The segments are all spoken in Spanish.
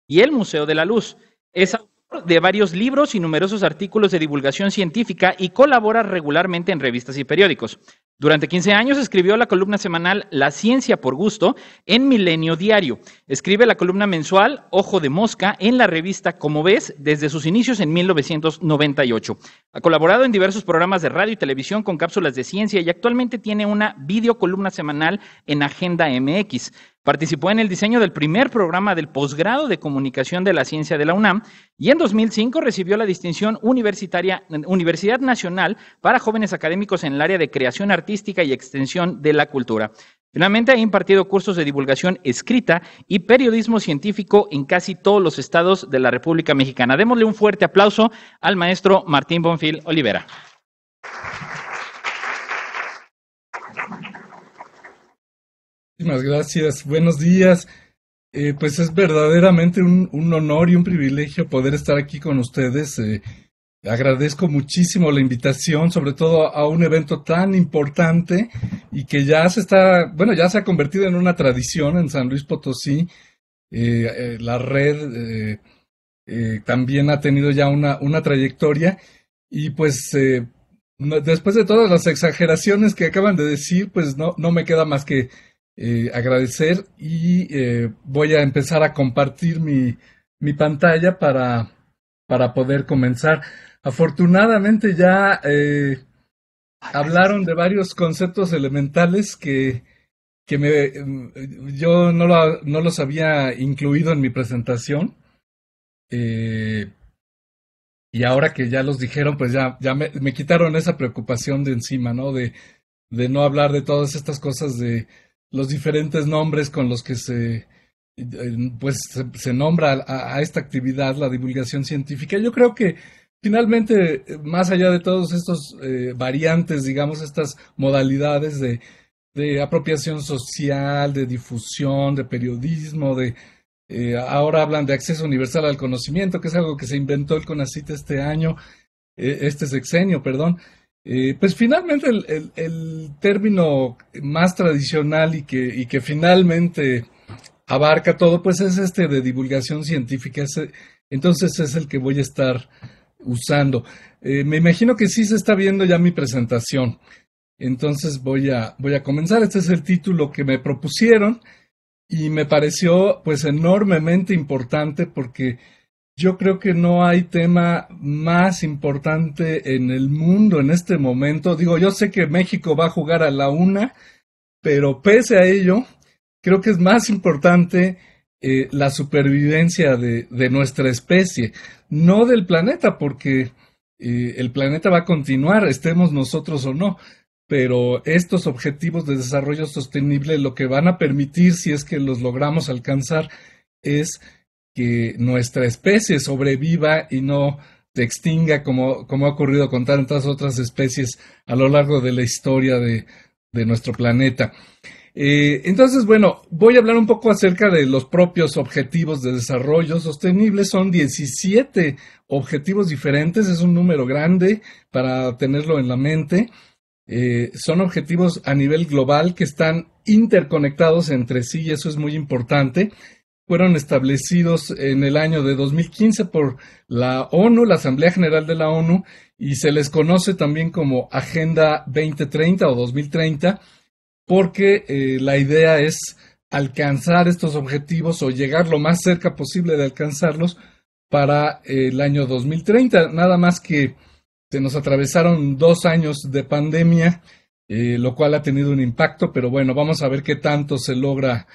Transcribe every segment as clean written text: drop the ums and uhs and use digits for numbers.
y el Museo de la Luz. Es autor de varios libros y numerosos artículos de divulgación científica y colabora regularmente en revistas y periódicos. Durante 15 años escribió la columna semanal La Ciencia por Gusto en Milenio Diario. Escribe la columna mensual Ojo de Mosca en la revista Como Ves desde sus inicios en 1998. Ha colaborado en diversos programas de radio y televisión con cápsulas de ciencia y actualmente tiene una videocolumna semanal en Agenda MX. Participó en el diseño del primer programa del posgrado de comunicación de la ciencia de la UNAM y en 2005 recibió la distinción Universidad Nacional para Jóvenes Académicos en el área de creación artística y extensión de la cultura. Finalmente, ha impartido cursos de divulgación escrita y periodismo científico en casi todos los estados de la República Mexicana. Démosle un fuerte aplauso al maestro Martín Bonfil Olivera. Muchísimas gracias, buenos días. Pues es verdaderamente un honor y un privilegio poder estar aquí con ustedes. Agradezco muchísimo la invitación, sobre todo a un evento tan importante y que ya ya se ha convertido en una tradición en San Luis Potosí. La red también ha tenido ya una trayectoria y pues después de todas las exageraciones que acaban de decir, pues no me queda más que agradecer y voy a empezar a compartir mi pantalla para poder comenzar. Afortunadamente ya hablaron de varios conceptos elementales yo no los había incluido en mi presentación. Y ahora que ya los dijeron, pues ya me quitaron esa preocupación de encima, ¿no? De no hablar de todas estas cosas, de los diferentes nombres con los que se nombra a esta actividad, la divulgación científica. Yo creo que finalmente, más allá de todos estos variantes, digamos, estas modalidades de apropiación social, de difusión, de periodismo, ahora hablan de acceso universal al conocimiento, que es algo que se inventó el CONACYT este sexenio, perdón. Pues finalmente el término más tradicional y que finalmente abarca todo, pues es este de divulgación científica. Entonces es el que voy a estar usando. Me imagino que sí se está viendo ya mi presentación. Entonces voy a comenzar. Este es el título que me propusieron y me pareció pues enormemente importante porque yo creo que no hay tema más importante en el mundo en este momento. Digo, yo sé que México va a jugar a la una, pero pese a ello, creo que es más importante la supervivencia de nuestra especie, no del planeta, porque el planeta va a continuar, estemos nosotros o no. Pero estos objetivos de desarrollo sostenible lo que van a permitir, si es que los logramos alcanzar, es que nuestra especie sobreviva y no se extinga como ha ocurrido con tantas otras especies a lo largo de la historia de nuestro planeta. Entonces, bueno, voy a hablar un poco acerca de los propios objetivos de desarrollo sostenible. Son 17 objetivos diferentes, es un número grande para tenerlo en la mente. Son objetivos a nivel global que están interconectados entre sí y eso es muy importante. Fueron establecidos en el año de 2015 por la ONU, la Asamblea General de la ONU, y se les conoce también como Agenda 2030 o 2030, porque la idea es alcanzar estos objetivos o llegar lo más cerca posible de alcanzarlos para el año 2030. Nada más que se nos atravesaron 2 años de pandemia, lo cual ha tenido un impacto, pero bueno, vamos a ver qué tanto se logra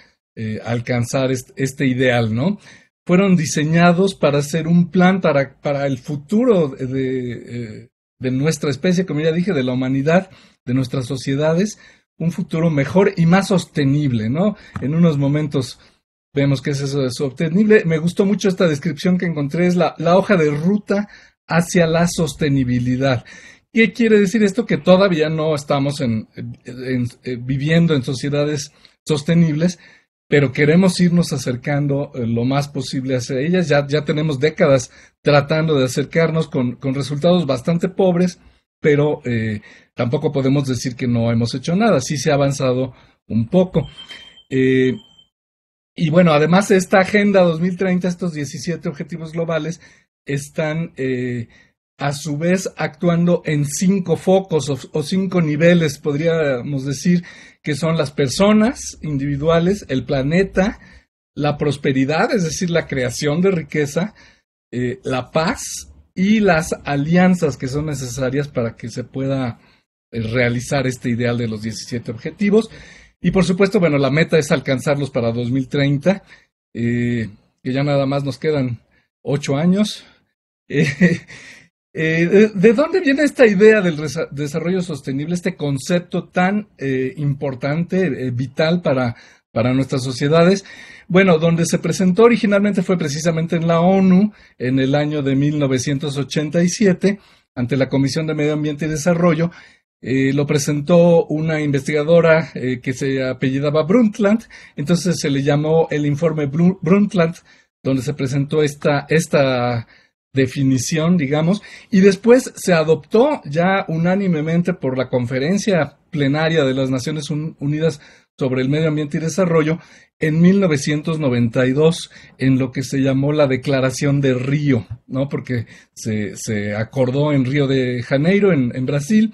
alcanzar este ideal, ¿no? Fueron diseñados para hacer un plan para el futuro de nuestra especie, como ya dije, de la humanidad, de nuestras sociedades, un futuro mejor y más sostenible, ¿no? En unos momentos vemos qué es eso de sostenible. Me gustó mucho esta descripción que encontré, es la hoja de ruta hacia la sostenibilidad. ¿Qué quiere decir esto? Que todavía no estamos viviendo en sociedades sostenibles, pero queremos irnos acercando lo más posible hacia ellas. Ya tenemos décadas tratando de acercarnos con resultados bastante pobres, pero tampoco podemos decir que no hemos hecho nada. Sí se ha avanzado un poco. Y bueno, además de esta Agenda 2030, estos 17 objetivos globales están a su vez actuando en 5 focos o 5 niveles, podríamos decir, que son las personas individuales, el planeta, la prosperidad, es decir, la creación de riqueza, la paz y las alianzas que son necesarias para que se pueda realizar este ideal de los 17 objetivos. Y por supuesto, bueno, la meta es alcanzarlos para 2030, que ya nada más nos quedan 8 años. ¿De dónde viene esta idea del desarrollo sostenible, este concepto tan importante, vital para nuestras sociedades? Bueno, donde se presentó originalmente fue precisamente en la ONU en el año de 1987, ante la Comisión de Medio Ambiente y Desarrollo. Lo presentó una investigadora que se apellidaba Brundtland, entonces se le llamó el informe Brundtland, donde se presentó esta definición, digamos, y después se adoptó ya unánimemente por la Conferencia Plenaria de las Naciones Unidas sobre el Medio Ambiente y Desarrollo en 1992, en lo que se llamó la Declaración de Río, ¿no? Porque se acordó en Río de Janeiro, en Brasil,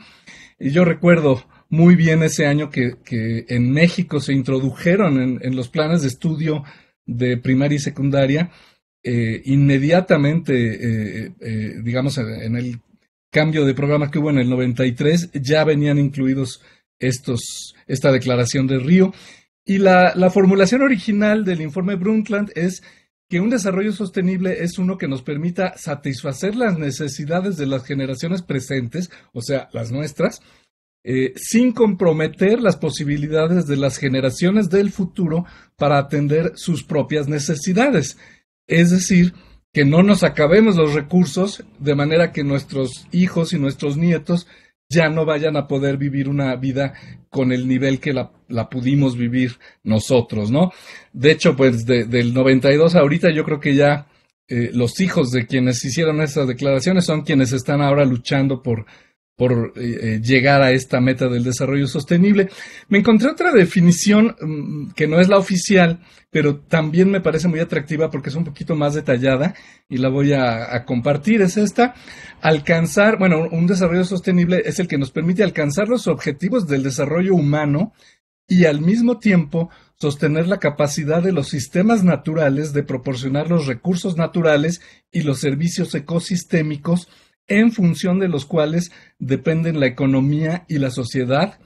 y yo recuerdo muy bien ese año que en México se introdujeron en los planes de estudio de primaria y secundaria, inmediatamente, digamos, en el cambio de programa que hubo en el 93, ya venían incluidos esta declaración de Río. Y la formulación original del informe Brundtland es que un desarrollo sostenible es uno que nos permita satisfacer las necesidades de las generaciones presentes, o sea, las nuestras, sin comprometer las posibilidades de las generaciones del futuro para atender sus propias necesidades. Es decir, que no nos acabemos los recursos de manera que nuestros hijos y nuestros nietos ya no vayan a poder vivir una vida con el nivel que la pudimos vivir nosotros, ¿no? De hecho, pues del 92 a ahorita yo creo que ya los hijos de quienes hicieron esas declaraciones son quienes están ahora luchando por llegar a esta meta del desarrollo sostenible. Me encontré otra definición que no es la oficial, pero también me parece muy atractiva porque es un poquito más detallada y la voy a compartir. Es esta: alcanzar, bueno, un desarrollo sostenible es el que nos permite alcanzar los objetivos del desarrollo humano y al mismo tiempo sostener la capacidad de los sistemas naturales de proporcionar los recursos naturales y los servicios ecosistémicos en función de los cuales dependen la economía y la sociedad,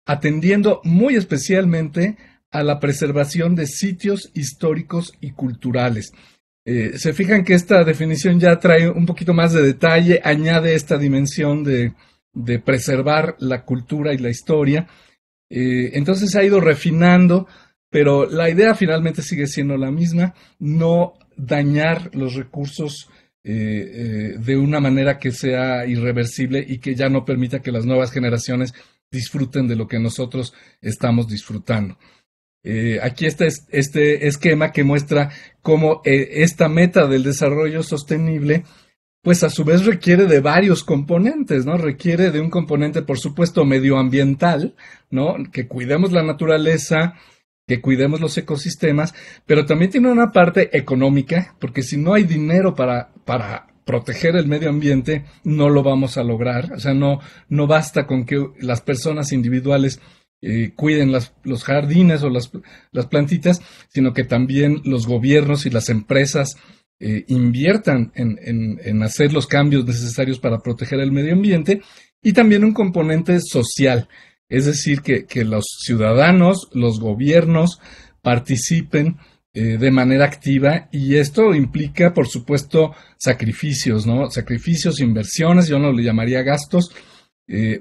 atendiendo muy especialmente a la preservación de sitios históricos y culturales. Se fijan que esta definición ya trae un poquito más de detalle, añade esta dimensión de preservar la cultura y la historia. Entonces se ha ido refinando, pero la idea finalmente sigue siendo la misma: no dañar los recursos de una manera que sea irreversible y que ya no permita que las nuevas generaciones disfruten de lo que nosotros estamos disfrutando. Aquí está este esquema que muestra cómo esta meta del desarrollo sostenible, pues a su vez requiere de varios componentes, ¿no? Requiere de un componente, por supuesto, medioambiental, ¿no? Que cuidemos la naturaleza, que cuidemos los ecosistemas, pero también tiene una parte económica, porque si no hay dinero para proteger el medio ambiente, no lo vamos a lograr. O sea, no basta con que las personas individuales cuiden los jardines o las plantitas, sino que también los gobiernos y las empresas inviertan en hacer los cambios necesarios para proteger el medio ambiente, y también un componente social. Es decir, que los ciudadanos, los gobiernos participen de manera activa, y esto implica, por supuesto, sacrificios, ¿no? Sacrificios, inversiones, yo no le llamaría gastos,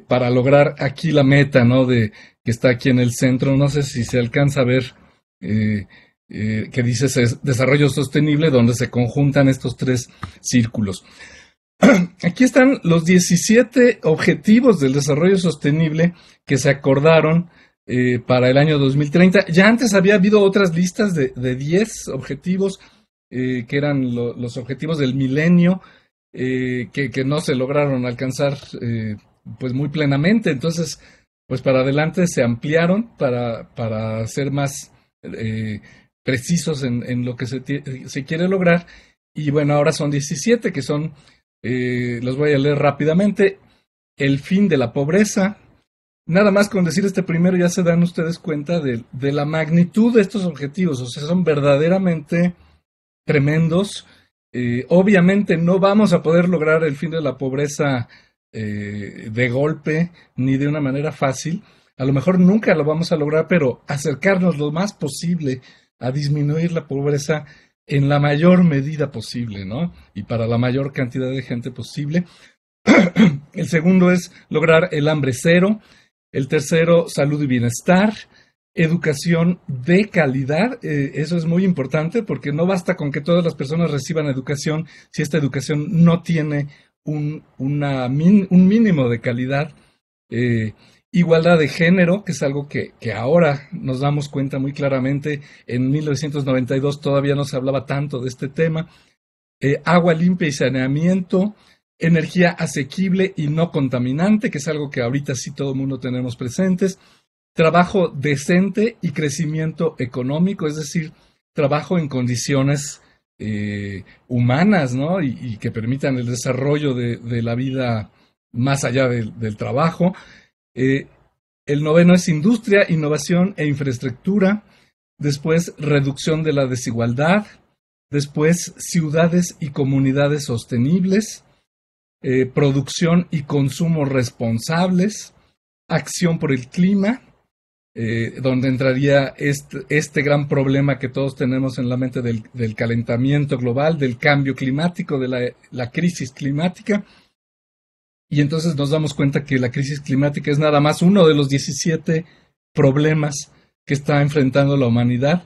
para lograr aquí la meta, ¿no? Que está aquí en el centro. No sé si se alcanza a ver, que dice desarrollo sostenible, donde se conjuntan estos 3 círculos. Aquí están los 17 objetivos del desarrollo sostenible que se acordaron para el año 2030. Ya antes había habido otras listas de 10 objetivos que eran los objetivos del milenio, que no se lograron alcanzar pues muy plenamente. Entonces, pues para adelante se ampliaron para ser más precisos en lo que se quiere lograr. Y bueno, ahora son 17, que son, los voy a leer rápidamente. El fin de la pobreza. Nada más con decir este primero ya se dan ustedes cuenta de la magnitud de estos objetivos. O sea, son verdaderamente tremendos. Obviamente no vamos a poder lograr el fin de la pobreza de golpe ni de una manera fácil. A lo mejor nunca lo vamos a lograr, pero acercarnos lo más posible a disminuir la pobreza en la mayor medida posible, ¿no? Y para la mayor cantidad de gente posible. El segundo es lograr el hambre cero. El tercero, salud y bienestar. Educación de calidad. Eso es muy importante porque no basta con que todas las personas reciban educación si esta educación no tiene un mínimo de calidad. Igualdad de género, que es algo que ahora nos damos cuenta muy claramente. En 1992 todavía no se hablaba tanto de este tema. Agua limpia y saneamiento. Energía asequible y no contaminante, que es algo que ahorita sí todo el mundo tenemos presentes. Trabajo decente y crecimiento económico, es decir, trabajo en condiciones humanas, ¿no? Y que permitan el desarrollo de la vida más allá del trabajo. El noveno es industria, innovación e infraestructura. Después, reducción de la desigualdad. Después, ciudades y comunidades sostenibles. Producción y consumo responsables. Acción por el clima. Donde entraría este gran problema que todos tenemos en la mente del calentamiento global, del cambio climático, de la crisis climática. Y entonces nos damos cuenta que la crisis climática es nada más uno de los 17 problemas que está enfrentando la humanidad.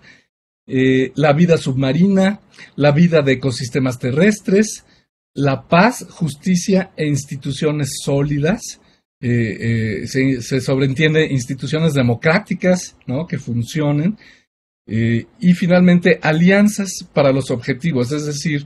La vida submarina, la vida de ecosistemas terrestres, la paz, justicia e instituciones sólidas. Se sobreentiende instituciones democráticas, ¿no?, que funcionen, y finalmente alianzas para los objetivos, es decir,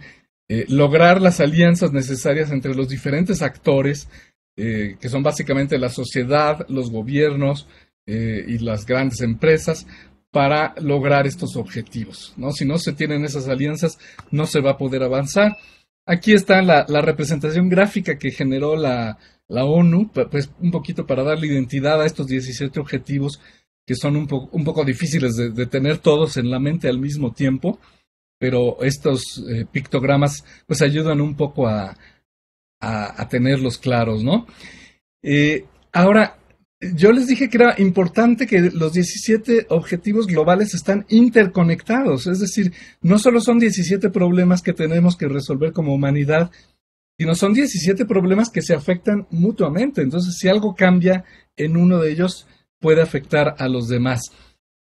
lograr las alianzas necesarias entre los diferentes actores, que son básicamente la sociedad, los gobiernos y las grandes empresas, para lograr estos objetivos, ¿no? Si no se tienen esas alianzas, no se va a poder avanzar. Aquí está la representación gráfica que generó la ONU, pues un poquito para darle identidad a estos 17 objetivos que son un poco difíciles de tener todos en la mente al mismo tiempo, pero estos pictogramas pues ayudan un poco a tenerlos claros, ¿no? Ahora, yo les dije que era importante que los 17 objetivos globales están interconectados, es decir, no solo son 17 problemas que tenemos que resolver como humanidad, sino son 17 problemas que se afectan mutuamente. Entonces, si algo cambia en uno de ellos, puede afectar a los demás.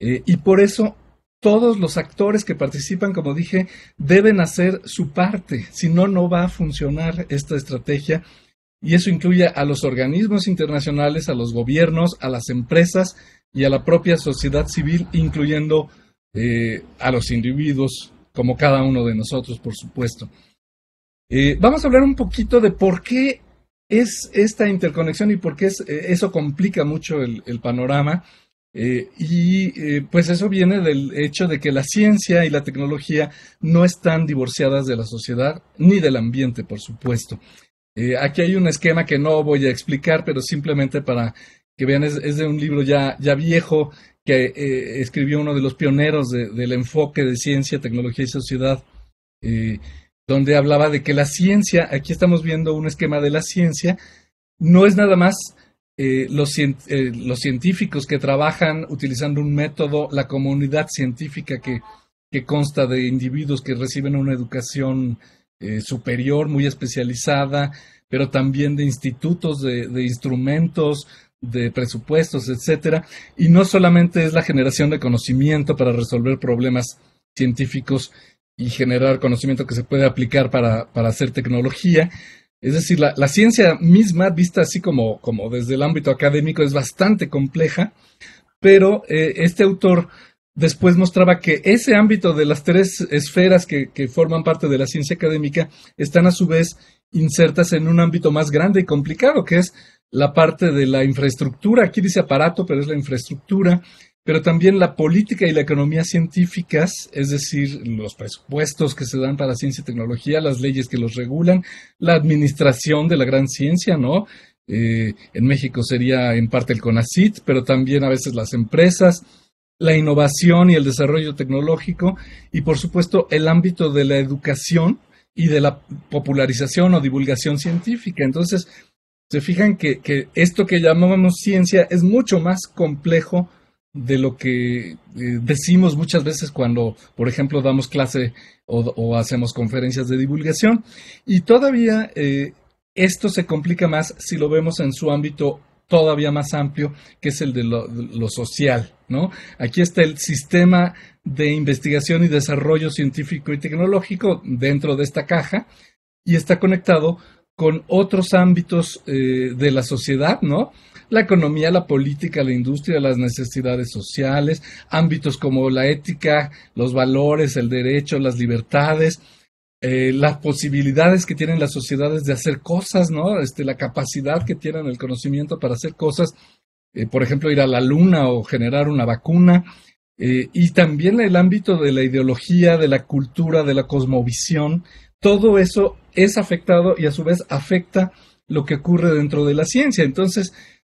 Y por eso, todos los actores que participan, como dije, deben hacer su parte. Si no, no va a funcionar esta estrategia. Y eso incluye a los organismos internacionales, a los gobiernos, a las empresas y a la propia sociedad civil, incluyendo a los individuos, como cada uno de nosotros, por supuesto. Vamos a hablar un poquito de por qué es esta interconexión y por qué eso complica mucho el panorama. Pues eso viene del hecho de que la ciencia y la tecnología no están divorciadas de la sociedad ni del ambiente, por supuesto. Aquí hay un esquema que no voy a explicar, pero simplemente para que vean, es de un libro ya viejo que escribió uno de los pioneros del enfoque de ciencia, tecnología y sociedad, donde hablaba de que la ciencia, aquí estamos viendo un esquema de la ciencia, no es nada más los científicos que trabajan utilizando un método, la comunidad científica que consta de individuos que reciben una educación superior, muy especializada, pero también de institutos, de instrumentos, de presupuestos, etcétera. Y no solamente es la generación de conocimiento para resolver problemas científicos y generar conocimiento que se puede aplicar para hacer tecnología. Es decir, la ciencia misma, vista así como desde el ámbito académico, es bastante compleja, pero este autor después mostraba que ese ámbito de las tres esferas que forman parte de la ciencia académica están a su vez insertas en un ámbito más grande y complicado, que es la parte de la infraestructura. Aquí dice aparato, pero es la infraestructura, pero también la política y la economía científicas, es decir, los presupuestos que se dan para ciencia y tecnología, las leyes que los regulan, la administración de la gran ciencia, ¿no? En México sería en parte el CONACYT, pero también a veces las empresas, la innovación y el desarrollo tecnológico, y por supuesto el ámbito de la educación y de la popularización o divulgación científica. Entonces, se fijan que esto que llamamos ciencia es mucho más complejo de lo que decimos muchas veces cuando, por ejemplo, damos clase o hacemos conferencias de divulgación. Y todavía esto se complica más si lo vemos en su ámbito todavía más amplio, que es el de lo social, ¿no? Aquí está el sistema de investigación y desarrollo científico y tecnológico dentro de esta caja y está conectado con otros ámbitos de la sociedad, ¿no? La economía, la política, la industria, las necesidades sociales, ámbitos como la ética, los valores, el derecho, las libertades, las posibilidades que tienen las sociedades de hacer cosas, ¿no? La capacidad que tienen el conocimiento para hacer cosas, por ejemplo, ir a la luna o generar una vacuna, y también el ámbito de la ideología, de la cultura, de la cosmovisión. Todo eso es afectado y a su vez afecta lo que ocurre dentro de la ciencia. Entonces,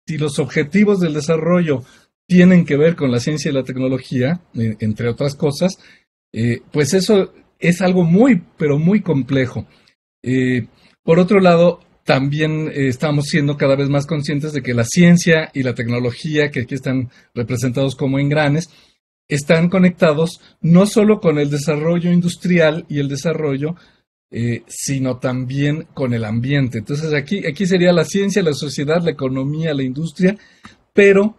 si los objetivos del desarrollo tienen que ver con la ciencia y la tecnología, entre otras cosas, pues eso es algo muy, pero muy complejo. Por otro lado, también estamos siendo cada vez más conscientes de que la ciencia y la tecnología, que aquí están representados como engranes, están conectados no solo con el desarrollo industrial y el desarrollo, sino también con el ambiente. Entonces aquí sería la ciencia, la sociedad, la economía, la industria, pero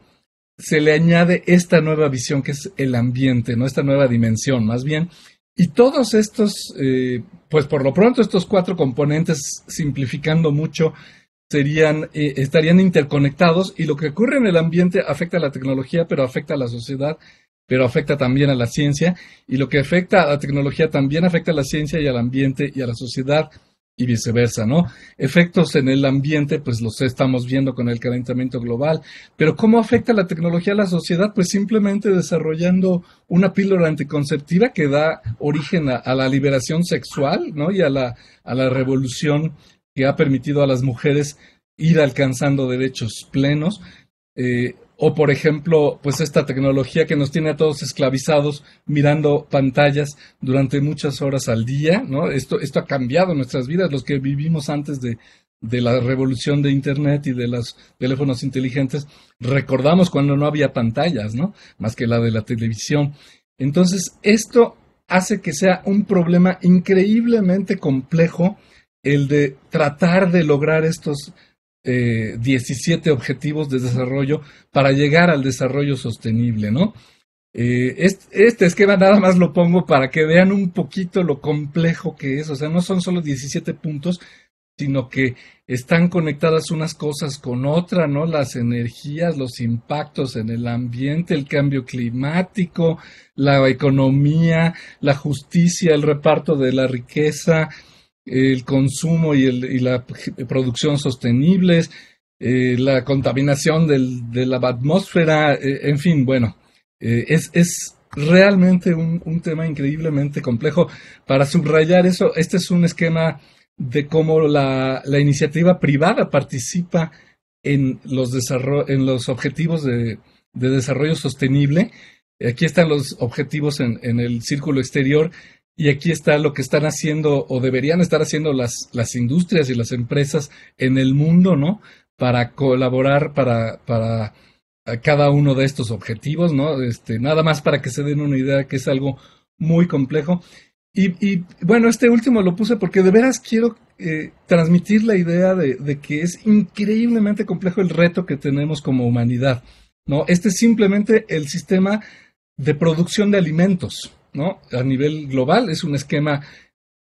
se le añade esta nueva visión que es el ambiente, ¿no? Esta nueva dimensión, más bien. Y todos estos, pues por lo pronto estos 4 componentes, simplificando mucho, estarían interconectados, y lo que ocurre en el ambiente afecta a la tecnología, pero afecta a la sociedad, pero afecta también a la ciencia, y lo que afecta a la tecnología también afecta a la ciencia y al ambiente y a la sociedad, y viceversa, ¿no? Efectos en el ambiente, pues los estamos viendo con el calentamiento global, pero ¿cómo afecta la tecnología a la sociedad? Pues simplemente desarrollando una píldora anticonceptiva que da origen a la liberación sexual, ¿no? Y a la revolución que ha permitido a las mujeres ir alcanzando derechos plenos. O, por ejemplo, pues esta tecnología que nos tiene a todos esclavizados mirando pantallas durante muchas horas al día, ¿no? Esto ha cambiado nuestras vidas. Los que vivimos antes de la revolución de Internet y de los teléfonos inteligentes, recordamos cuando no había pantallas, ¿no? Más que la de la televisión. Entonces, esto hace que sea un problema increíblemente complejo el de tratar de lograr estos 17 objetivos de desarrollo para llegar al desarrollo sostenible, ¿no? Este esquema nada más lo pongo para que vean un poquito lo complejo que es. O sea, no son solo 17 puntos, sino que están conectadas unas cosas con otras, ¿no? Las energías, los impactos en el ambiente, el cambio climático, la economía, la justicia, el reparto de la riqueza, el consumo y la producción sostenibles, la contaminación de la atmósfera, en fin, bueno, es realmente un tema increíblemente complejo. Para subrayar eso, este es un esquema de cómo la iniciativa privada participa en los objetivos de desarrollo sostenible. Aquí están los objetivos en el círculo exterior. Y aquí está lo que están haciendo o deberían estar haciendo las industrias y las empresas en el mundo, ¿no? Para colaborar para cada uno de estos objetivos, ¿no? Nada más para que se den una idea que es algo muy complejo. Y bueno, este último lo puse porque de veras quiero transmitir la idea de que es increíblemente complejo el reto que tenemos como humanidad, ¿no? Este es simplemente el sistema de producción de alimentos, ¿no? A nivel global es un esquema,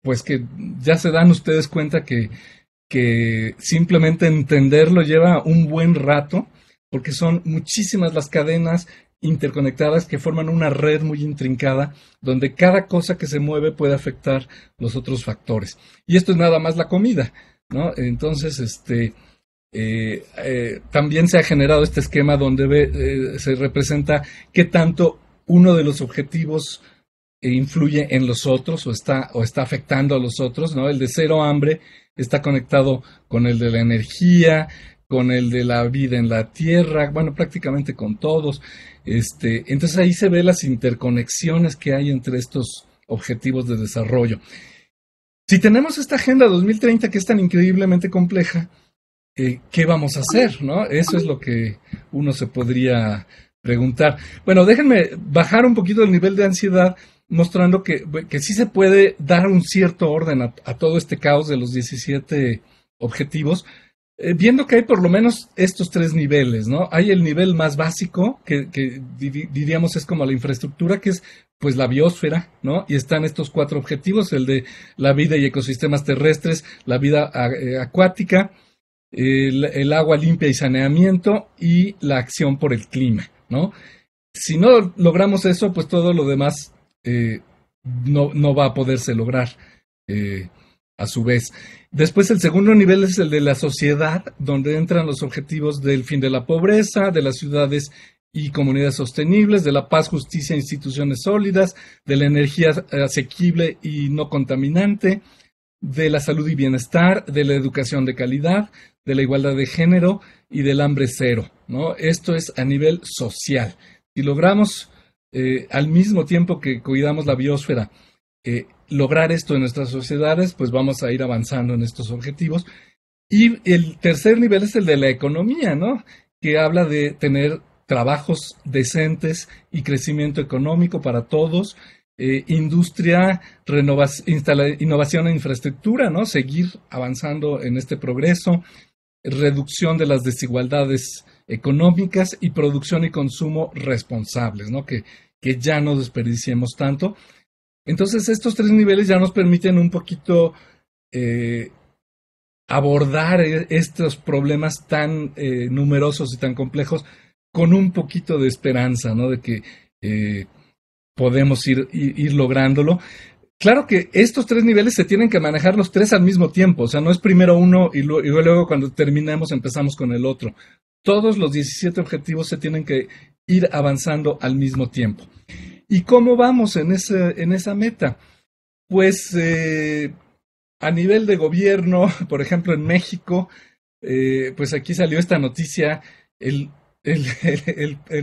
pues que ya se dan ustedes cuenta que simplemente entenderlo lleva un buen rato, porque son muchísimas las cadenas interconectadas que forman una red muy intrincada, donde cada cosa que se mueve puede afectar los otros factores. Y esto es nada más la comida, ¿no? Entonces, También se ha generado este esquema donde se representa qué tanto uno de los objetivos influye en los otros o está afectando a los otros, ¿no? El de cero hambre está conectado con el de la energía, con el de la vida en la tierra, bueno, prácticamente con todos. Entonces ahí se ve las interconexiones que hay entre estos objetivos de desarrollo. Si tenemos esta Agenda 2030 que es tan increíblemente compleja, ¿qué vamos a hacer, no? Eso es lo que uno se podría preguntar. Bueno, déjenme bajar un poquito el nivel de ansiedad, mostrando que sí se puede dar un cierto orden a todo este caos de los 17 objetivos, viendo que hay por lo menos estos 3 niveles, ¿no? Hay el nivel más básico, que diríamos es como la infraestructura, que es pues la biosfera, ¿no? Y están estos 4 objetivos, el de la vida y ecosistemas terrestres, la vida acuática, el agua limpia y saneamiento y la acción por el clima, ¿no? Si no logramos eso, pues todo lo demás no va a poderse lograr a su vez. Después el segundo nivel es el de la sociedad, donde entran los objetivos del fin de la pobreza, de las ciudades y comunidades sostenibles, de la paz, justicia e instituciones sólidas, de la energía asequible y no contaminante, de la salud y bienestar, de la educación de calidad, de la igualdad de género y del hambre cero, ¿no? Esto es a nivel social. Si logramos al mismo tiempo que cuidamos la biosfera, lograr esto en nuestras sociedades, pues vamos a ir avanzando en estos objetivos. Y el tercer nivel es el de la economía, ¿no? Que habla de tener trabajos decentes y crecimiento económico para todos, industria, innovación e infraestructura, ¿no? Seguir avanzando en este progreso, reducción de las desigualdades económicas y producción y consumo responsables, ¿no? Que ya no desperdiciemos tanto. Entonces, estos 3 niveles ya nos permiten un poquito abordar estos problemas tan numerosos y tan complejos con un poquito de esperanza, ¿no? De que podemos ir lográndolo. Claro que estos 3 niveles se tienen que manejar los 3 al mismo tiempo, o sea, no es primero uno y luego cuando terminemos empezamos con el otro. Todos los 17 objetivos se tienen que ir avanzando al mismo tiempo. ¿Y cómo vamos en esa meta? Pues a nivel de gobierno, por ejemplo en México, pues aquí salió esta noticia el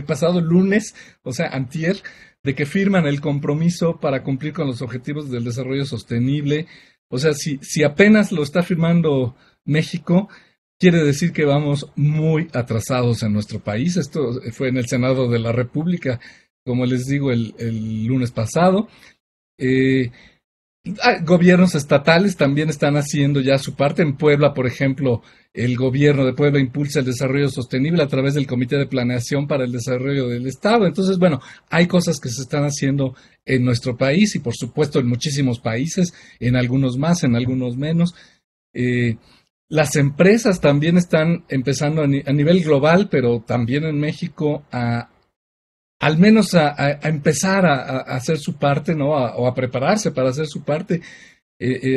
pasado lunes, o sea, antier, de que firman el compromiso para cumplir con los objetivos del desarrollo sostenible. O sea, si apenas lo está firmando México, quiere decir que vamos muy atrasados en nuestro país. Esto fue en el Senado de la República, como les digo, el lunes pasado. Gobiernos estatales también están haciendo ya su parte. En Puebla, por ejemplo, el gobierno de Puebla impulsa el desarrollo sostenible a través del Comité de Planeación para el Desarrollo del Estado. Entonces, bueno, hay cosas que se están haciendo en nuestro país y, por supuesto, en muchísimos países, en algunos más, en algunos menos. Las empresas también están empezando a nivel global, pero también en México, al menos a empezar a hacer su parte, ¿no? O a prepararse para hacer su parte.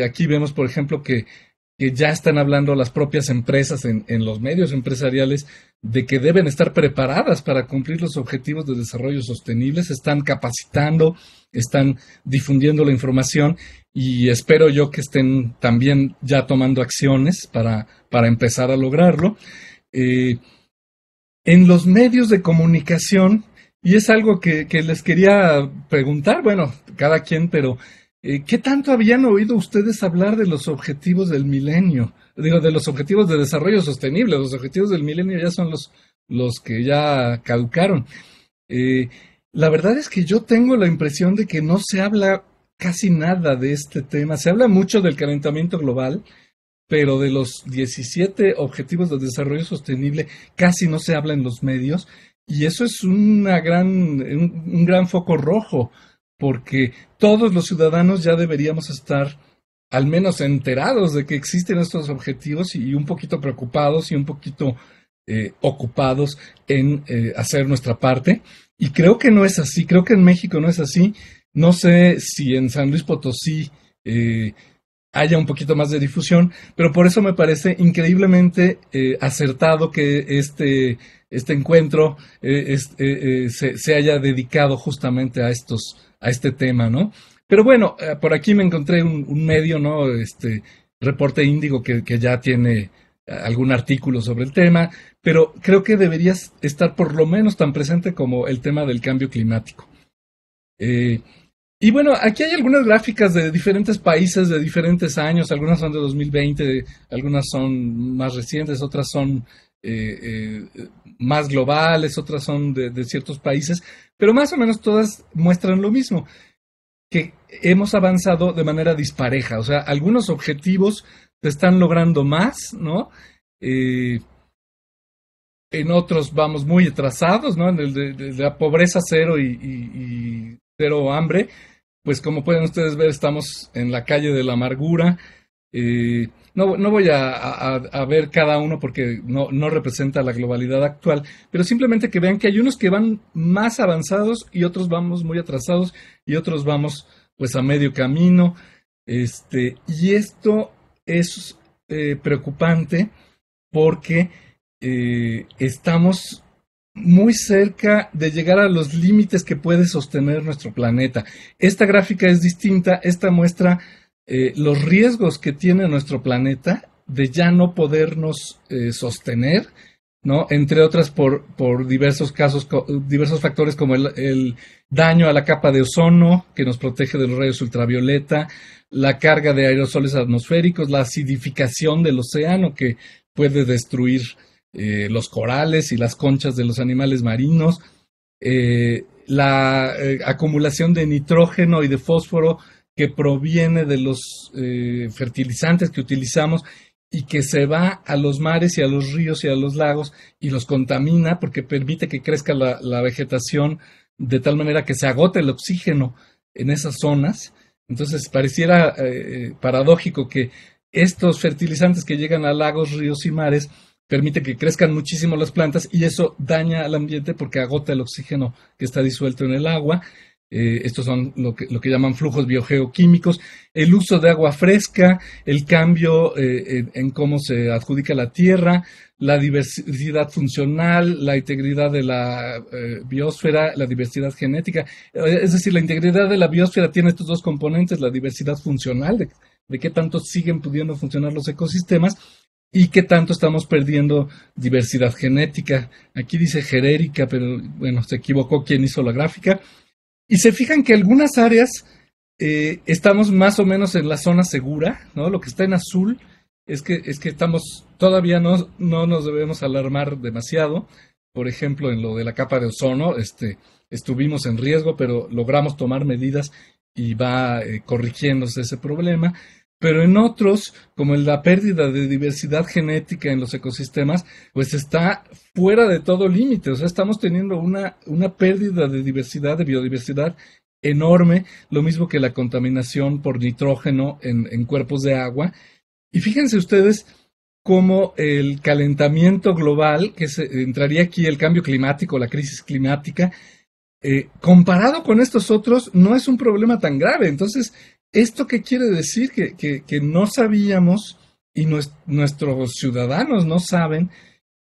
Aquí vemos, por ejemplo, que ya están hablando las propias empresas en los medios empresariales de que deben estar preparadas para cumplir los objetivos de desarrollo sostenible. Se están capacitando, están difundiendo la información y espero yo que estén también ya tomando acciones para empezar a lograrlo. En los medios de comunicación, y es algo que les quería preguntar, bueno, cada quien, pero ¿qué tanto habían oído ustedes hablar de los objetivos del milenio? Digo, de los objetivos de desarrollo sostenible. Los objetivos del milenio ya son los que ya caducaron. La verdad es que yo tengo la impresión de que no se habla casi nada de este tema. Se habla mucho del calentamiento global, pero de los 17 objetivos de desarrollo sostenible casi no se habla en los medios. Y eso es un gran foco rojo, porque todos los ciudadanos ya deberíamos estar al menos enterados de que existen estos objetivos y un poquito preocupados y un poquito ocupados en hacer nuestra parte. Y creo que no es así, creo que en México no es así. No sé si en San Luis Potosí haya un poquito más de difusión, pero por eso me parece increíblemente acertado que este encuentro se haya dedicado justamente a este tema, ¿no? Pero bueno, por aquí me encontré un medio, ¿no? Reporte Índigo que ya tiene algún artículo sobre el tema, pero creo que deberías estar por lo menos tan presente como el tema del cambio climático. Y bueno, aquí hay algunas gráficas de diferentes países de diferentes años, algunas son de 2020, algunas son más recientes, otras son más globales, otras son de ciertos países, pero más o menos todas muestran lo mismo, que hemos avanzado de manera dispareja, o sea, algunos objetivos se están logrando más, ¿no? En otros vamos muy atrasados, ¿no? En el de la pobreza cero y cero hambre, pues como pueden ustedes ver, estamos en la calle de la amargura. No voy a ver cada uno porque no representa la globalidad actual, pero simplemente que vean que hay unos que van más avanzados y otros vamos muy atrasados y otros vamos pues a medio camino. Y esto es preocupante porque estamos muy cerca de llegar a los límites que puede sostener nuestro planeta. Esta gráfica es distinta, esta muestra los riesgos que tiene nuestro planeta de ya no podernos sostener, ¿no? Entre otras por diversos casos, diversos factores como el daño a la capa de ozono, que nos protege de los rayos ultravioleta, la carga de aerosoles atmosféricos, la acidificación del océano, que puede destruir los corales y las conchas de los animales marinos, la acumulación de nitrógeno y de fósforo que proviene de los fertilizantes que utilizamos y que se va a los mares y a los ríos y a los lagos y los contamina porque permite que crezca la vegetación de tal manera que se agote el oxígeno en esas zonas. Entonces pareciera paradójico que estos fertilizantes que llegan a lagos, ríos y mares permite que crezcan muchísimo las plantas y eso daña al ambiente porque agota el oxígeno que está disuelto en el agua. Estos son lo que llaman flujos biogeoquímicos, el uso de agua fresca, el cambio en cómo se adjudica la tierra, la diversidad funcional, la integridad de la biosfera, la diversidad genética. Es decir, la integridad de la biosfera tiene estos dos componentes, la diversidad funcional, de qué tanto siguen pudiendo funcionar los ecosistemas, y qué tanto estamos perdiendo diversidad genética. Aquí dice gerérica, pero bueno, se equivocó quien hizo la gráfica. Y se fijan que algunas áreas estamos más o menos en la zona segura, ¿no? Lo que está en azul es que todavía no nos debemos alarmar demasiado. Por ejemplo, en lo de la capa de ozono, estuvimos en riesgo, pero logramos tomar medidas y va corrigiéndose ese problema. Pero en otros, como en la pérdida de diversidad genética en los ecosistemas, pues está fuera de todo límite. O sea, estamos teniendo una pérdida de diversidad, de biodiversidad enorme, lo mismo que la contaminación por nitrógeno en cuerpos de agua. Y fíjense ustedes cómo el calentamiento global, que entraría aquí el cambio climático, la crisis climática, comparado con estos otros, no es un problema tan grave. Entonces, ¿esto qué quiere decir? Que no sabíamos y nuestros ciudadanos no saben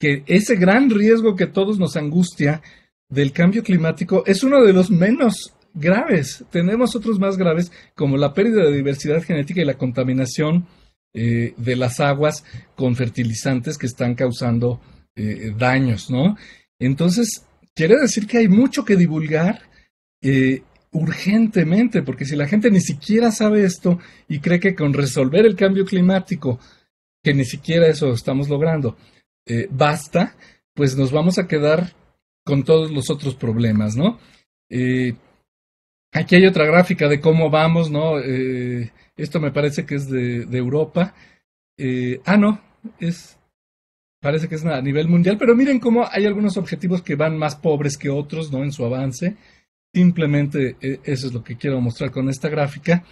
que ese gran riesgo que todos nos angustia del cambio climático es uno de los menos graves. Tenemos otros más graves como la pérdida de diversidad genética y la contaminación de las aguas con fertilizantes que están causando daños, ¿no? Entonces, quiere decir que hay mucho que divulgar urgentemente, porque si la gente ni siquiera sabe esto y cree que con resolver el cambio climático, que ni siquiera eso estamos logrando, basta, pues nos vamos a quedar con todos los otros problemas, ¿no? Aquí hay otra gráfica de cómo vamos, ¿no? Esto me parece que es de Europa. No, parece que es a nivel mundial, pero miren cómo hay algunos objetivos que van más pobres que otros, ¿no? En su avance. Simplemente eso es lo que quiero mostrar con esta gráfica.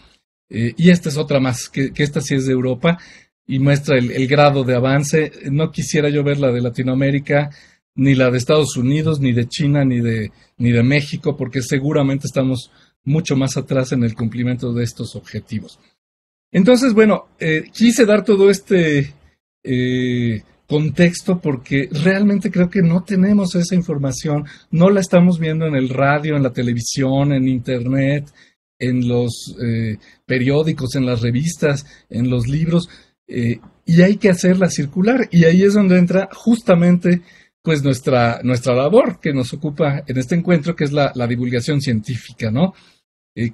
Y esta es otra más, que esta sí es de Europa y muestra el grado de avance. No quisiera yo ver la de Latinoamérica, ni la de Estados Unidos, ni de China, ni de México, porque seguramente estamos mucho más atrás en el cumplimiento de estos objetivos. Entonces, bueno, quise dar todo este contexto porque realmente creo que no tenemos esa información, no la estamos viendo en el radio, en la televisión, en internet, en los periódicos, en las revistas, en los libros, y hay que hacerla circular. Y ahí es donde entra justamente pues nuestra labor que nos ocupa en este encuentro, que es la divulgación científica, ¿no?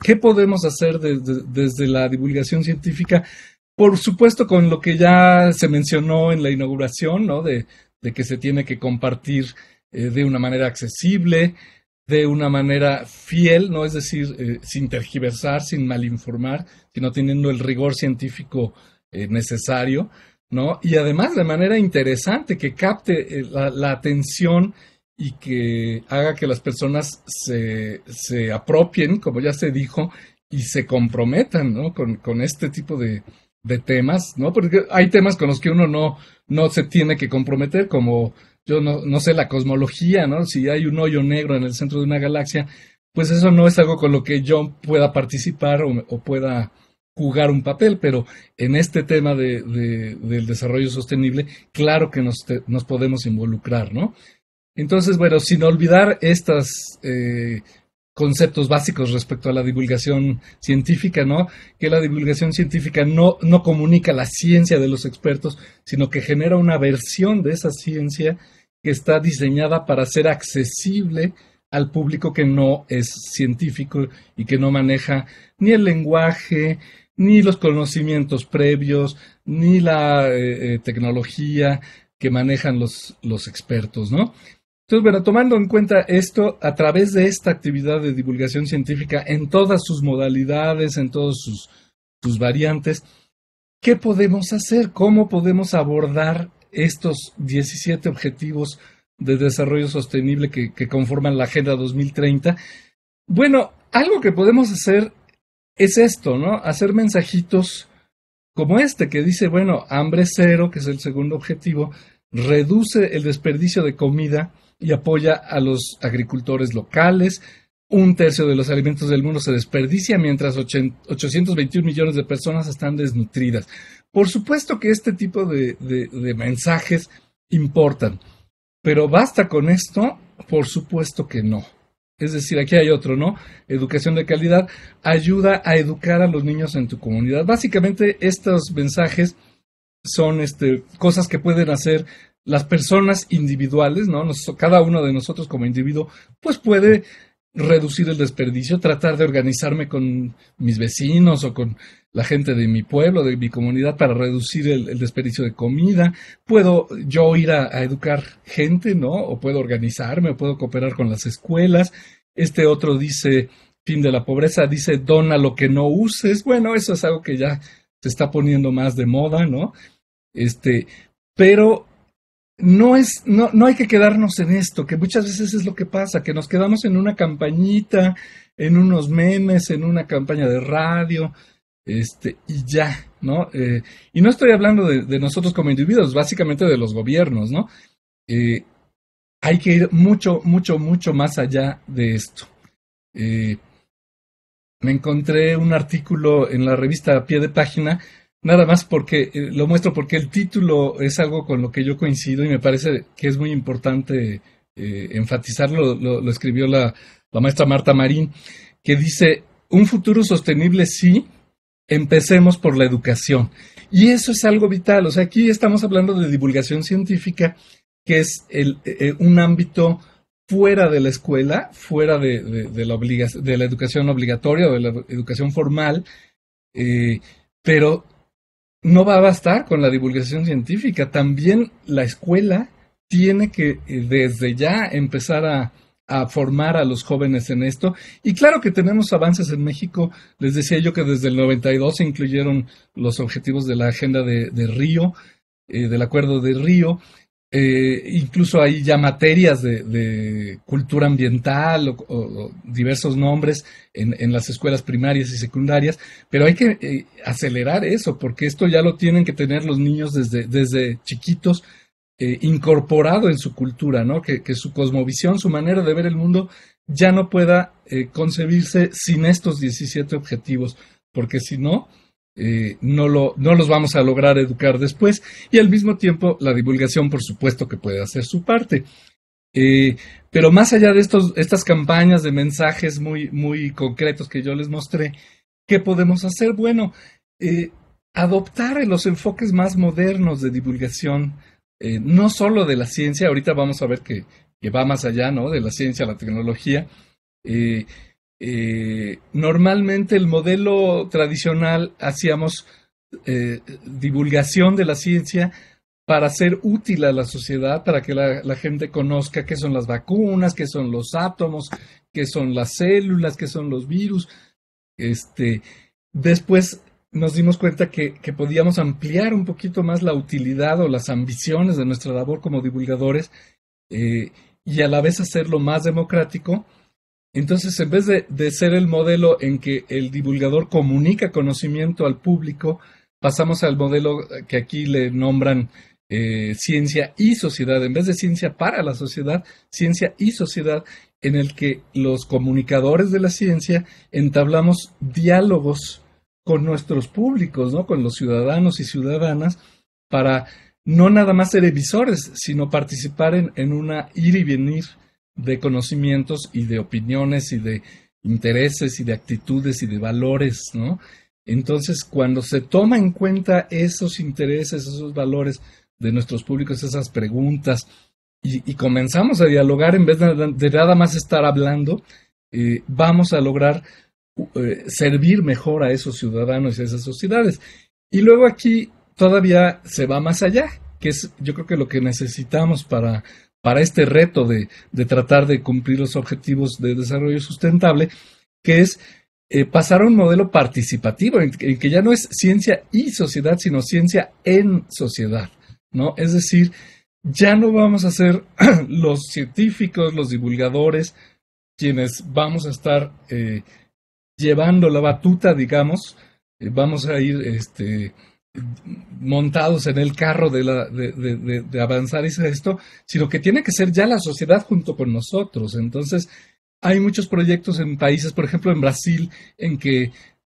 ¿Qué podemos hacer desde la divulgación científica? Por supuesto, con lo que ya se mencionó en la inauguración, ¿no? De que se tiene que compartir de una manera accesible, de una manera fiel, ¿no? Es decir, sin tergiversar, sin malinformar, sino teniendo el rigor científico necesario, ¿no? Y además de manera interesante, que capte la atención y que haga que las personas se apropien, como ya se dijo, y se comprometan, ¿no? Con este tipo de temas, ¿no? Porque hay temas con los que uno no se tiene que comprometer, como yo no sé, la cosmología, ¿no? Si hay un hoyo negro en el centro de una galaxia, pues eso no es algo con lo que yo pueda participar o pueda jugar un papel, pero en este tema del desarrollo sostenible, claro que nos podemos involucrar, ¿no? Entonces, bueno, sin olvidar estos conceptos básicos respecto a la divulgación científica, ¿no? Que la divulgación científica no comunica la ciencia de los expertos, sino que genera una versión de esa ciencia que está diseñada para ser accesible al público que no es científico y que no maneja ni el lenguaje, ni los conocimientos previos, ni la tecnología que manejan los expertos, ¿no? Entonces, bueno, tomando en cuenta esto, a través de esta actividad de divulgación científica en todas sus modalidades, en todas sus variantes, ¿qué podemos hacer? ¿Cómo podemos abordar estos 17 objetivos de desarrollo sostenible que conforman la Agenda 2030? Bueno, algo que podemos hacer es esto, ¿no? Hacer mensajitos como este que dice, bueno, hambre cero, que es el segundo objetivo, reduce el desperdicio de comida y apoya a los agricultores locales. 1/3 de los alimentos del mundo se desperdicia, mientras 821 millones de personas están desnutridas. Por supuesto que este tipo de mensajes importan, pero ¿basta con esto? Por supuesto que no. Es decir, aquí hay otro, ¿no? Educación de calidad ayuda a educar a los niños en tu comunidad. Básicamente, estos mensajes son cosas que pueden hacer las personas individuales, ¿no? Cada uno de nosotros como individuo, pues puede reducir el desperdicio, tratar de organizarme con mis vecinos o con la gente de mi pueblo, de mi comunidad, para reducir el desperdicio de comida. Puedo yo ir a educar gente, ¿no? O puedo organizarme, o puedo cooperar con las escuelas. Este otro dice, fin de la pobreza, dice, dona lo que no uses. Bueno, eso es algo que ya se está poniendo más de moda, ¿no? Pero no hay que quedarnos en esto, que muchas veces es lo que pasa, que nos quedamos en una campañita, en unos memes, en una campaña de radio, y ya, ¿no? Y no estoy hablando de nosotros como individuos, básicamente de los gobiernos, ¿no? Hay que ir mucho, mucho, mucho más allá de esto. Me encontré un artículo en la revista a pie de página, nada más porque lo muestro porque el título es algo con lo que yo coincido y me parece que es muy importante enfatizarlo. Lo escribió la maestra Marta Marín, que dice, un futuro sostenible sí, empecemos por la educación. Y eso es algo vital. O sea, aquí estamos hablando de divulgación científica, que es un ámbito fuera de la escuela, fuera de la educación obligatoria o de la educación formal, pero no va a bastar con la divulgación científica. También la escuela tiene que desde ya empezar a formar a los jóvenes en esto. Y claro que tenemos avances en México. Les decía yo que desde el 92 se incluyeron los objetivos de la Agenda de Río, del Acuerdo de Río. Incluso hay ya materias de cultura ambiental o diversos nombres en las escuelas primarias y secundarias, pero hay que acelerar eso, porque esto ya lo tienen que tener los niños desde chiquitos, incorporado en su cultura, ¿no? Que su cosmovisión, su manera de ver el mundo ya no pueda concebirse sin estos 17 objetivos, porque si no, no los vamos a lograr educar después. Y al mismo tiempo, la divulgación, por supuesto, que puede hacer su parte. Pero más allá de estas campañas de mensajes muy concretos que yo les mostré, ¿qué podemos hacer? Bueno, adoptar los enfoques más modernos de divulgación, no solo de la ciencia. Ahorita vamos a ver que va más allá, ¿no?, de la ciencia, la tecnología. Normalmente el modelo tradicional hacíamos divulgación de la ciencia para ser útil a la sociedad, para que la gente conozca qué son las vacunas, qué son los átomos, qué son las células, qué son los virus. Después nos dimos cuenta que podíamos ampliar un poquito más la utilidad o las ambiciones de nuestra labor como divulgadores, y a la vez hacerlo más democrático. Entonces, en vez de ser el modelo en que el divulgador comunica conocimiento al público, pasamos al modelo que aquí le nombran ciencia y sociedad. En vez de ciencia para la sociedad, ciencia y sociedad, en el que los comunicadores de la ciencia entablamos diálogos con nuestros públicos, ¿no?, con los ciudadanos y ciudadanas, para no nada más ser emisores, sino participar en una ir y venir de conocimientos y de opiniones y de intereses y de actitudes y de valores, ¿no? Entonces, cuando se toma en cuenta esos intereses, esos valores de nuestros públicos, esas preguntas, y comenzamos a dialogar en vez de nada más estar hablando, vamos a lograr servir mejor a esos ciudadanos y a esas sociedades. Y luego aquí todavía se va más allá, que es, yo creo, que lo que necesitamos para este reto de tratar de cumplir los objetivos de desarrollo sustentable, que es pasar a un modelo participativo, en que ya no es ciencia y sociedad, sino ciencia en sociedad, ¿no? Es decir, ya no vamos a ser los científicos, los divulgadores, quienes vamos a estar llevando la batuta, digamos. Vamos a ir montados en el carro de avanzar y esto, sino que tiene que ser ya la sociedad junto con nosotros. Entonces, hay muchos proyectos en países, por ejemplo en Brasil, en que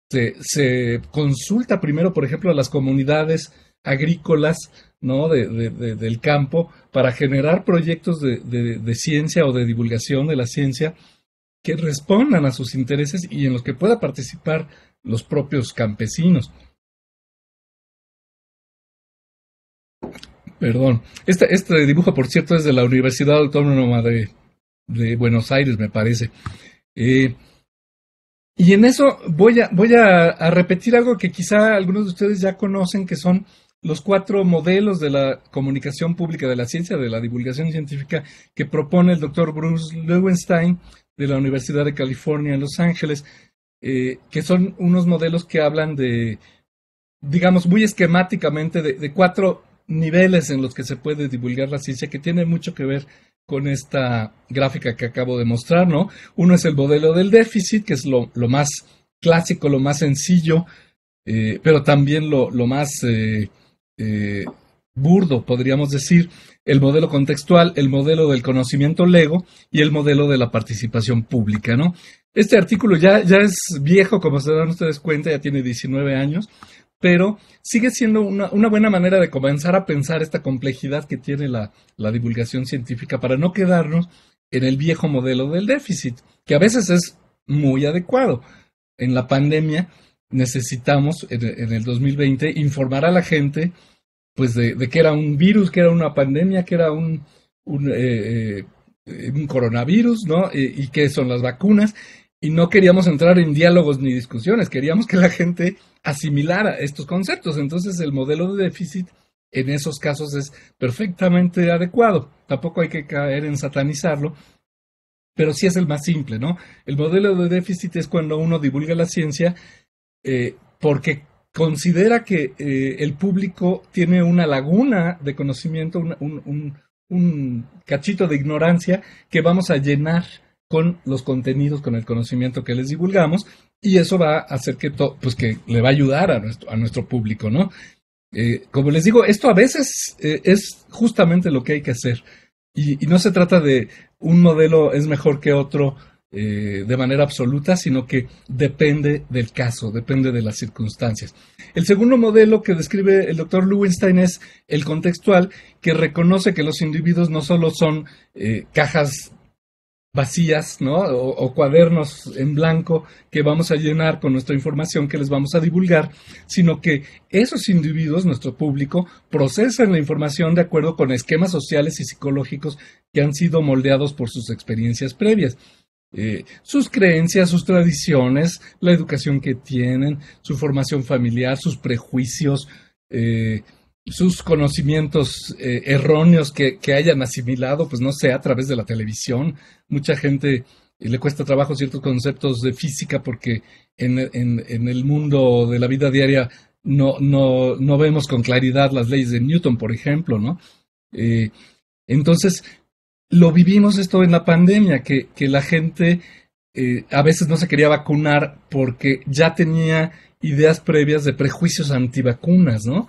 se consulta primero, por ejemplo, a las comunidades agrícolas, ¿no?, del campo, para generar proyectos de ciencia o de divulgación de la ciencia que respondan a sus intereses y en los que pueda participar los propios campesinos. Perdón. Este dibujo, por cierto, es de la Universidad Autónoma de Buenos Aires, me parece. Y en eso voy a repetir algo que quizá algunos de ustedes ya conocen, que son los 4 modelos de la comunicación pública, de la ciencia, de la divulgación científica, que propone el doctor Bruce Lewinstein de la Universidad de California en Los Ángeles, que son unos modelos que hablan de, digamos, muy esquemáticamente, de 4 niveles en los que se puede divulgar la ciencia, que tiene mucho que ver con esta gráfica que acabo de mostrar, ¿no? Uno es el modelo del déficit, que es lo más clásico, lo más sencillo, pero también lo más burdo, podríamos decir. El modelo contextual, el modelo del conocimiento lego y el modelo de la participación pública, ¿no? Este artículo ya es viejo, como se dan ustedes cuenta, ya tiene 19 años, pero sigue siendo una buena manera de comenzar a pensar esta complejidad que tiene la divulgación científica, para no quedarnos en el viejo modelo del déficit, que a veces es muy adecuado. En la pandemia necesitamos, en el 2020, informar a la gente, pues, de que era un virus, que era una pandemia, que era un coronavirus, ¿no? Y qué son las vacunas. Y no queríamos entrar en diálogos ni discusiones, queríamos que la gente asimilara estos conceptos. Entonces, el modelo de déficit en esos casos es perfectamente adecuado. Tampoco hay que caer en satanizarlo, pero sí es el más simple, ¿no? El modelo de déficit es cuando uno divulga la ciencia porque considera que el público tiene una laguna de conocimiento, un cachito de ignorancia que vamos a llenar con los contenidos, con el conocimiento que les divulgamos, y eso va a hacer que le va a ayudar a nuestro público, ¿no? Como les digo, esto a veces es justamente lo que hay que hacer, y no se trata de un modelo es mejor que otro, de manera absoluta, sino que depende del caso, depende de las circunstancias. El segundo modelo que describe el doctor Loewenstein es el contextual, que reconoce que los individuos no solo son cajas vacías, ¿no? O cuadernos en blanco que vamos a llenar con nuestra información que les vamos a divulgar, sino que esos individuos, nuestro público, procesan la información de acuerdo con esquemas sociales y psicológicos que han sido moldeados por sus experiencias previas. Sus creencias, sus tradiciones, la educación que tienen, su formación familiar, sus prejuicios, sus conocimientos erróneos que hayan asimilado, pues no sé, a través de la televisión. Mucha gente le cuesta trabajo ciertos conceptos de física porque en el mundo de la vida diaria no vemos con claridad las leyes de Newton, por ejemplo, ¿no? Entonces, lo vivimos esto en la pandemia, que la gente a veces no se quería vacunar porque ya tenía ideas previas de prejuicios antivacunas, ¿no?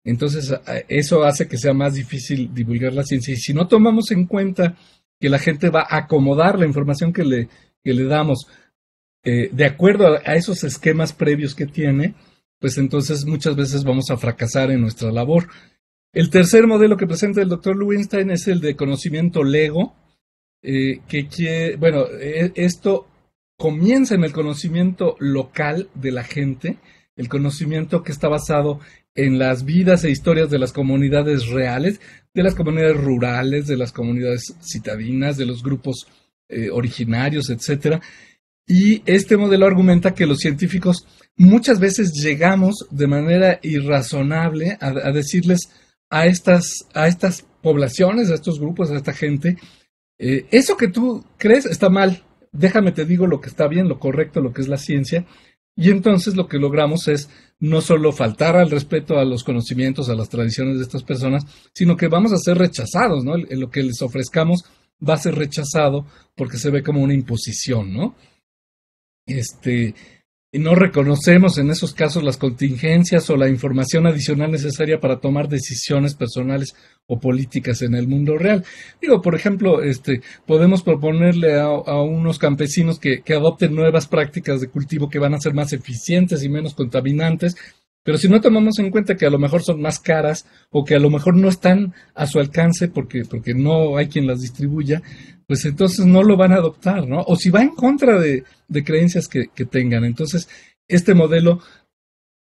Entonces, eso hace que sea más difícil divulgar la ciencia. Y si no tomamos en cuenta que la gente va a acomodar la información que le damos de acuerdo a esos esquemas previos que tiene, pues entonces muchas veces vamos a fracasar en nuestra labor. El tercer modelo que presenta el doctor Loewenstein es el de conocimiento lego, esto comienza en el conocimiento local de la gente, el conocimiento que está basado en las vidas e historias de las comunidades reales, de las comunidades rurales, de las comunidades citadinas, de los grupos originarios, etcétera. Y este modelo argumenta que los científicos muchas veces llegamos de manera irrazonable a decirles a estas poblaciones, a estos grupos, a esta gente, eso que tú crees está mal, déjame te digo lo que está bien, lo correcto, lo que es la ciencia. Y entonces lo que logramos es no solo faltar al respeto a los conocimientos, a las tradiciones de estas personas, sino que vamos a ser rechazados, ¿no? Lo que les ofrezcamos va a ser rechazado porque se ve como una imposición, ¿no? Y no reconocemos en esos casos las contingencias o la información adicional necesaria para tomar decisiones personales o políticas en el mundo real. Digo, por ejemplo, podemos proponerle a unos campesinos que adopten nuevas prácticas de cultivo que van a ser más eficientes y menos contaminantes, pero si no tomamos en cuenta que a lo mejor son más caras o que a lo mejor no están a su alcance porque no hay quien las distribuya, pues entonces no lo van a adoptar, ¿no? O si va en contra de creencias que tengan. Entonces, este modelo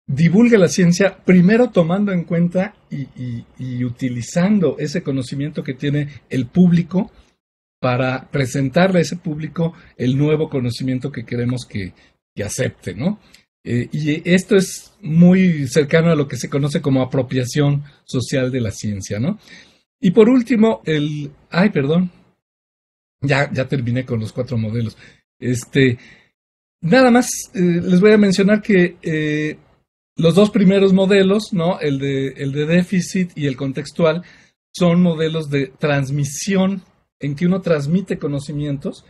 divulga la ciencia primero tomando en cuenta y utilizando ese conocimiento que tiene el público para presentarle a ese público el nuevo conocimiento que queremos que acepte, ¿no? Y esto es muy cercano a lo que se conoce como apropiación social de la ciencia, ¿no? Y por último, ya terminé con los 4 modelos. Nada más les voy a mencionar que los 2 primeros modelos, ¿no? El de déficit y el contextual, son modelos de transmisión en que uno transmite conocimientos.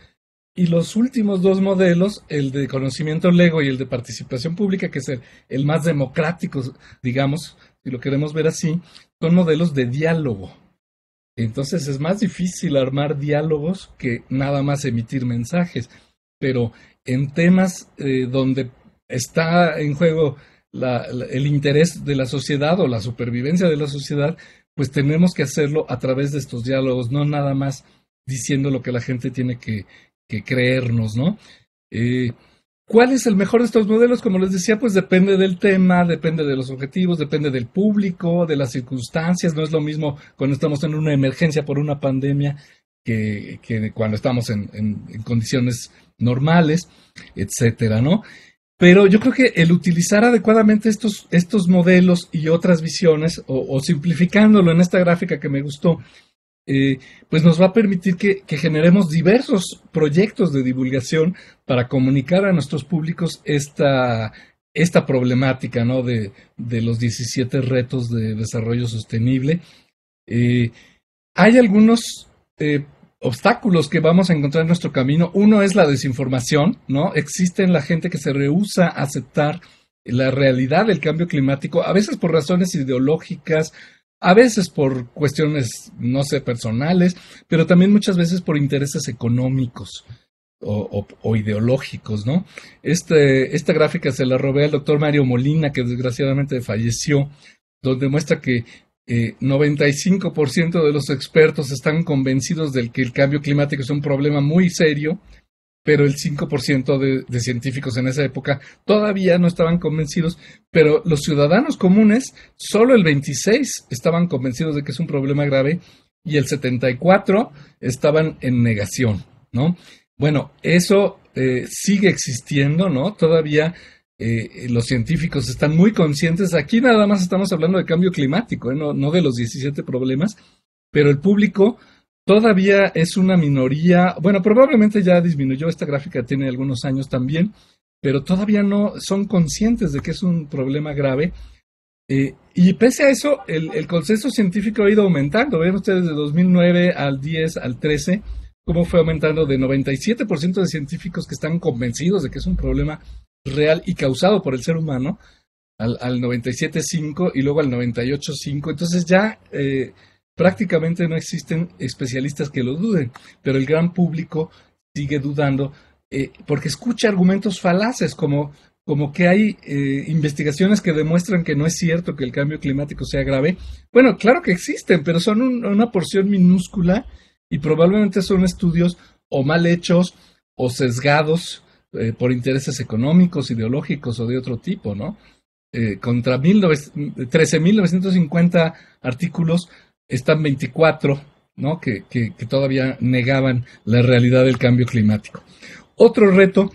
Y los últimos 2 modelos, el de conocimiento lego y el de participación pública, que es el más democrático, digamos, si lo queremos ver así, son modelos de diálogo. Entonces es más difícil armar diálogos que nada más emitir mensajes. Pero en temas donde está en juego el interés de la sociedad o la supervivencia de la sociedad, pues tenemos que hacerlo a través de estos diálogos, no nada más diciendo lo que la gente tiene que creernos, ¿no? ¿Cuál es el mejor de estos modelos? Como les decía, pues depende del tema, depende de los objetivos, depende del público, de las circunstancias. No es lo mismo cuando estamos en una emergencia por una pandemia que cuando estamos en condiciones normales, etcétera, ¿no? Pero yo creo que el utilizar adecuadamente estos modelos y otras visiones, o simplificándolo en esta gráfica que me gustó, pues nos va a permitir que generemos diversos proyectos de divulgación para comunicar a nuestros públicos esta problemática, ¿no? de los 17 retos de desarrollo sostenible. Hay algunos obstáculos que vamos a encontrar en nuestro camino. Uno es la desinformación, ¿no? Existe la gente que se rehúsa a aceptar la realidad del cambio climático, a veces por razones ideológicas, a veces por cuestiones, no sé, personales, pero también muchas veces por intereses económicos. o ideológicos, ¿no? Esta gráfica se la robé al doctor Mario Molina, que desgraciadamente falleció, donde muestra que 95% de los expertos están convencidos de que el cambio climático es un problema muy serio, pero el 5% de científicos en esa época todavía no estaban convencidos, pero los ciudadanos comunes, solo el 26% estaban convencidos de que es un problema grave y el 74% estaban en negación, ¿no? Bueno, eso sigue existiendo, ¿no? Todavía los científicos están muy conscientes. Aquí nada más estamos hablando de cambio climático, no de los 17 problemas, pero el público todavía es una minoría. Bueno, probablemente ya disminuyó, esta gráfica tiene algunos años también, pero todavía no son conscientes de que es un problema grave. Y pese a eso, el consenso científico ha ido aumentando. Ven ustedes de 2009 al 10, al 13, cómo fue aumentando de 97% de científicos que están convencidos de que es un problema real y causado por el ser humano, al 97,5 y luego al 98,5. Entonces ya prácticamente no existen especialistas que lo duden, pero el gran público sigue dudando porque escucha argumentos falaces como que hay investigaciones que demuestran que no es cierto que el cambio climático sea grave. Bueno, claro que existen, pero son una porción minúscula y probablemente son estudios o mal hechos o sesgados por intereses económicos, ideológicos o de otro tipo, ¿no? Contra 13.950 artículos están 24, ¿no? Que todavía negaban la realidad del cambio climático. Otro reto,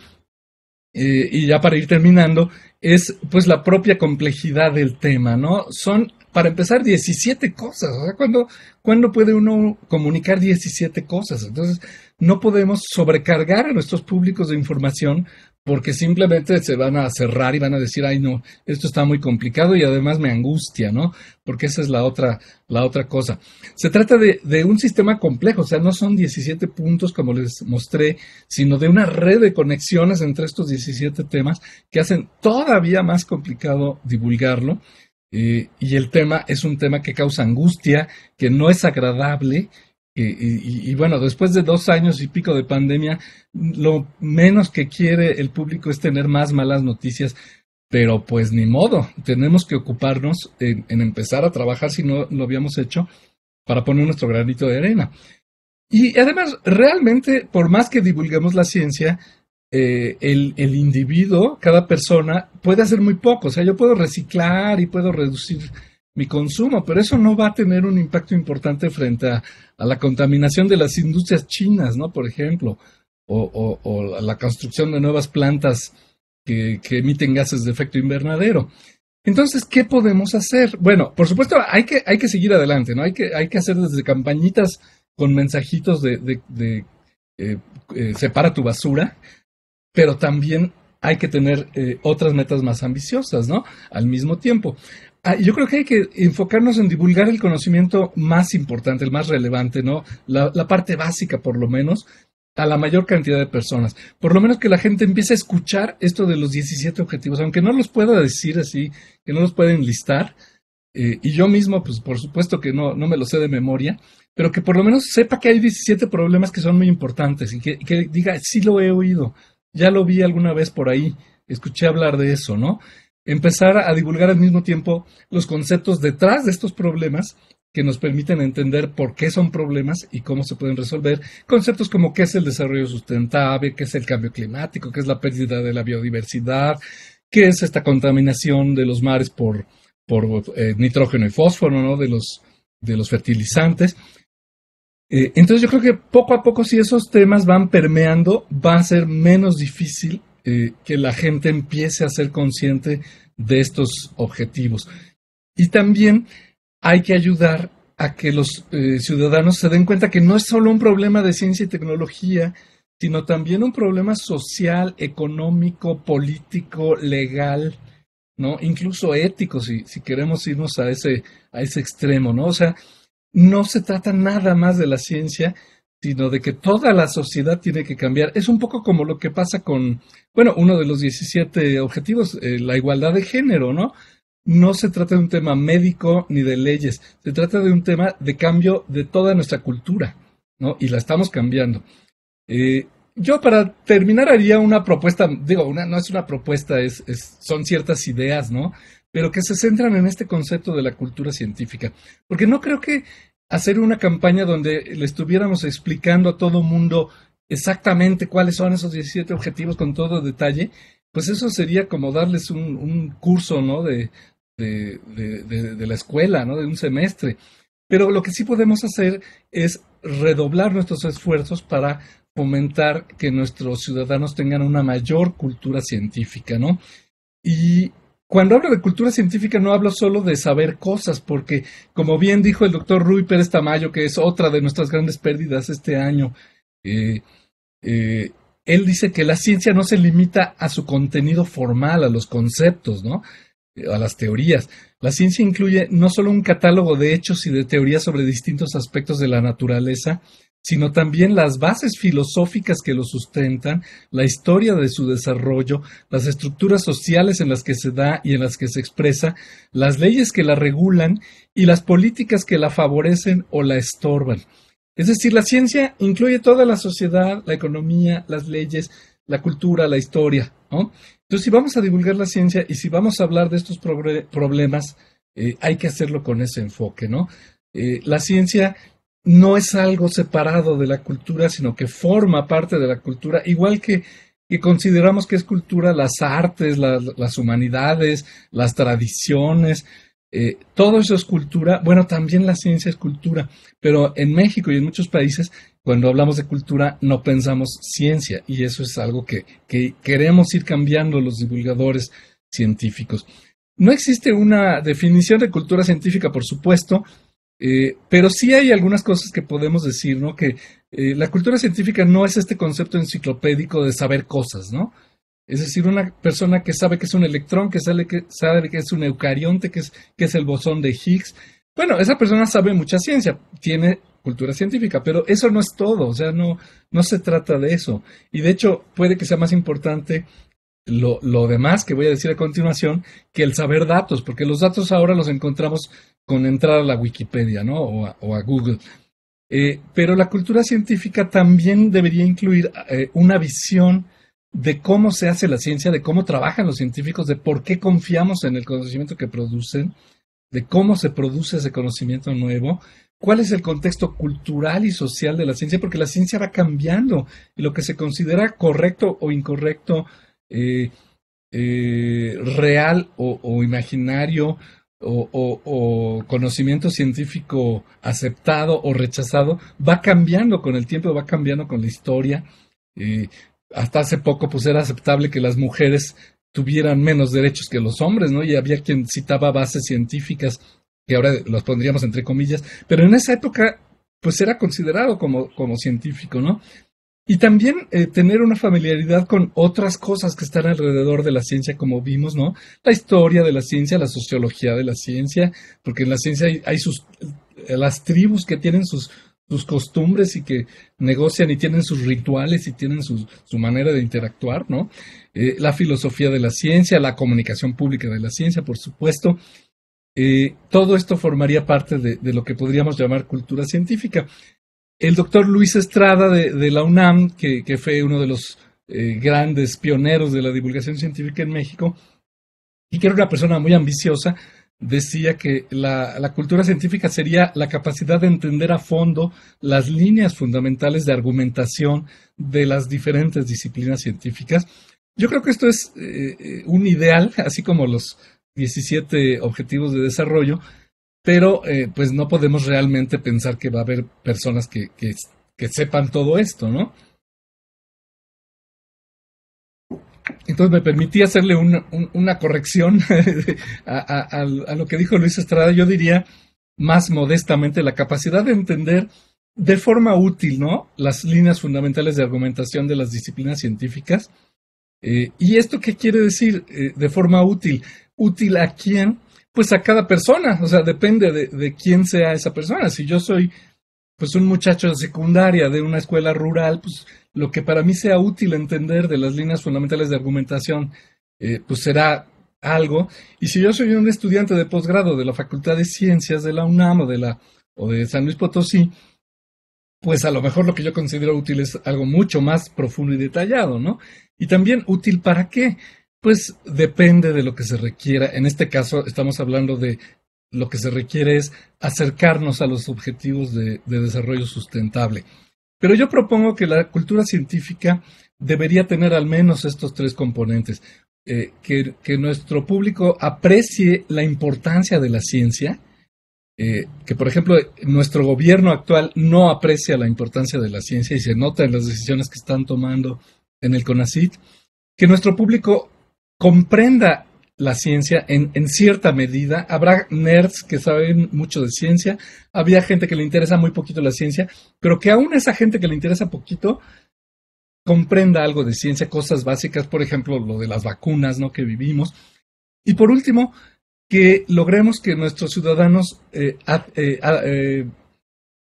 y ya para ir terminando, es pues la propia complejidad del tema, ¿no? Son, para empezar, 17 cosas. O sea, ¿cuándo puede uno comunicar 17 cosas? Entonces, no podemos sobrecargar a nuestros públicos de información porque simplemente se van a cerrar y van a decir, ay no, esto está muy complicado y además me angustia, ¿no? Porque esa es la otra cosa. Se trata de un sistema complejo, o sea, no son 17 puntos como les mostré, sino de una red de conexiones entre estos 17 temas que hacen todavía más complicado divulgarlo. Y el tema es un tema que causa angustia, que no es agradable. Y bueno, después de 2 años y pico de pandemia, lo menos que quiere el público es tener más malas noticias, pero pues ni modo, tenemos que ocuparnos en empezar a trabajar si no lo habíamos hecho para poner nuestro granito de arena. Y además, realmente, por más que divulguemos la ciencia, el individuo, cada persona, puede hacer muy poco. O sea, yo puedo reciclar y puedo reducir mi consumo, pero eso no va a tener un impacto importante frente a la contaminación de las industrias chinas, ¿no? Por ejemplo, o a la construcción de nuevas plantas que emiten gases de efecto invernadero. Entonces, ¿qué podemos hacer? Bueno, por supuesto, hay que seguir adelante, ¿no? Hay que hacer desde campañitas con mensajitos de separa tu basura, pero también hay que tener otras metas más ambiciosas, ¿no? Al mismo tiempo. Yo creo que hay que enfocarnos en divulgar el conocimiento más importante, el más relevante, ¿no? La parte básica, por lo menos, a la mayor cantidad de personas. Por lo menos que la gente empiece a escuchar esto de los 17 objetivos, aunque no los pueda decir así, que no los pueden listar. Y yo mismo, pues por supuesto que no me lo sé de memoria, pero que por lo menos sepa que hay 17 problemas que son muy importantes y que diga, sí lo he oído, ya lo vi alguna vez por ahí, escuché hablar de eso, ¿no? Empezar a divulgar al mismo tiempo los conceptos detrás de estos problemas que nos permiten entender por qué son problemas y cómo se pueden resolver. Conceptos como qué es el desarrollo sustentable, qué es el cambio climático, qué es la pérdida de la biodiversidad, qué es esta contaminación de los mares por nitrógeno y fósforo, ¿no? De los fertilizantes. Entonces yo creo que poco a poco, si esos temas van permeando, va a ser menos difícil que la gente empiece a ser consciente de estos objetivos. Y también hay que ayudar a que los ciudadanos se den cuenta que no es solo un problema de ciencia y tecnología, sino también un problema social, económico, político, legal, ¿no? Incluso ético, si queremos irnos a ese extremo, ¿no? O sea, no se trata nada más de la ciencia, sino de que toda la sociedad tiene que cambiar. Es un poco como lo que pasa con, bueno, uno de los 17 objetivos, la igualdad de género, ¿no? No se trata de un tema médico ni de leyes, se trata de un tema de cambio de toda nuestra cultura, ¿no? Y la estamos cambiando. Yo para terminar haría una propuesta, digo, no es una propuesta, son ciertas ideas, ¿no? Pero que se centran en este concepto de la cultura científica. Porque no creo que hacer una campaña donde le estuviéramos explicando a todo mundo exactamente cuáles son esos 17 objetivos con todo detalle, pues eso sería como darles un curso, ¿no? De la escuela, ¿no? De un semestre. Pero lo que sí podemos hacer es redoblar nuestros esfuerzos para fomentar que nuestros ciudadanos tengan una mayor cultura científica, ¿no? Y cuando hablo de cultura científica no hablo solo de saber cosas, porque como bien dijo el doctor Rui Pérez Tamayo, que es otra de nuestras grandes pérdidas este año, eh, eh, él dice que la ciencia no se limita a su contenido formal, a los conceptos, ¿no? A las teorías. La ciencia incluye no solo un catálogo de hechos y de teorías sobre distintos aspectos de la naturaleza, sino también las bases filosóficas que lo sustentan, la historia de su desarrollo, las estructuras sociales en las que se da y en las que se expresa, las leyes que la regulan y las políticas que la favorecen o la estorban. Es decir, la ciencia incluye toda la sociedad, la economía, las leyes, la cultura, la historia, ¿no? Entonces, si vamos a divulgar la ciencia y si vamos a hablar de estos problemas, hay que hacerlo con ese enfoque, ¿no? La ciencia no es algo separado de la cultura, sino que forma parte de la cultura, igual que consideramos que es cultura las artes, las humanidades, las tradiciones, todo eso es cultura. Bueno, también la ciencia es cultura, pero en México y en muchos países, cuando hablamos de cultura, no pensamos ciencia, y eso es algo que queremos ir cambiando los divulgadores científicos. No existe una definición de cultura científica, por supuesto, pero sí hay algunas cosas que podemos decir, ¿no? Que la cultura científica no es este concepto enciclopédico de saber cosas, ¿no? Es decir, una persona que sabe que es un electrón, sabe que es un eucarionte, que es el bosón de Higgs. Bueno, esa persona sabe mucha ciencia, tiene cultura científica, pero eso no es todo, o sea, no se trata de eso. Y de hecho, puede que sea más importante lo demás que voy a decir a continuación que el saber datos, porque los datos ahora los encontramos con entrar a la Wikipedia, ¿no? O a Google. Pero la cultura científica también debería incluir una visión de cómo se hace la ciencia, de cómo trabajan los científicos, de por qué confiamos en el conocimiento que producen, de cómo se produce ese conocimiento nuevo, cuál es el contexto cultural y social de la ciencia, porque la ciencia va cambiando y lo que se considera correcto o incorrecto, real o imaginario, o conocimiento científico aceptado o rechazado, va cambiando con el tiempo, va cambiando con la historia. Hasta hace poco pues era aceptable que las mujeres tuvieran menos derechos que los hombres, ¿no? Y había quien citaba bases científicas, que ahora los pondríamos entre comillas, pero en esa época pues era considerado como científico, ¿no? Y también tener una familiaridad con otras cosas que están alrededor de la ciencia, como vimos, ¿no? La historia de la ciencia, la sociología de la ciencia, porque en la ciencia hay las tribus que tienen sus costumbres y que negocian y tienen sus rituales y tienen su manera de interactuar, ¿no? La filosofía de la ciencia, la comunicación pública de la ciencia, por supuesto. Todo esto formaría parte de lo que podríamos llamar cultura científica. El doctor Luis Estrada de la UNAM, que fue uno de los grandes pioneros de la divulgación científica en México, y que era una persona muy ambiciosa, decía que la cultura científica sería la capacidad de entender a fondo las líneas fundamentales de argumentación de las diferentes disciplinas científicas. Yo creo que esto es un ideal, así como los 17 objetivos de desarrollo, pero pues no podemos realmente pensar que va a haber personas que sepan todo esto, ¿no? Entonces me permití hacerle una corrección a lo que dijo Luis Estrada. Yo diría más modestamente la capacidad de entender de forma útil, ¿no? Las líneas fundamentales de argumentación de las disciplinas científicas. ¿Y esto qué quiere decir de forma útil? ¿Útil a quién? Pues a cada persona, o sea, depende de quién sea esa persona. Si yo soy pues un muchacho de secundaria de una escuela rural, pues lo que para mí sea útil entender de las líneas fundamentales de argumentación, pues será algo. Y si yo soy un estudiante de posgrado de la Facultad de Ciencias de la UNAM o de San Luis Potosí, pues a lo mejor lo que yo considero útil es algo mucho más profundo y detallado, ¿no? Y también útil para qué, pues depende de lo que se requiera. En este caso estamos hablando de lo que se requiere es acercarnos a los objetivos de desarrollo sustentable. Pero yo propongo que la cultura científica debería tener al menos estos tres componentes. Que nuestro público aprecie la importancia de la ciencia, que por ejemplo nuestro gobierno actual no aprecia la importancia de la ciencia y se nota en las decisiones que están tomando en el CONACYT, que nuestro público comprenda la ciencia en cierta medida. Habrá nerds que saben mucho de ciencia, había gente que le interesa muy poquito la ciencia, pero que aún esa gente que le interesa poquito comprenda algo de ciencia, cosas básicas, por ejemplo, lo de las vacunas, ¿no?, que vivimos. Y por último, que logremos que nuestros ciudadanos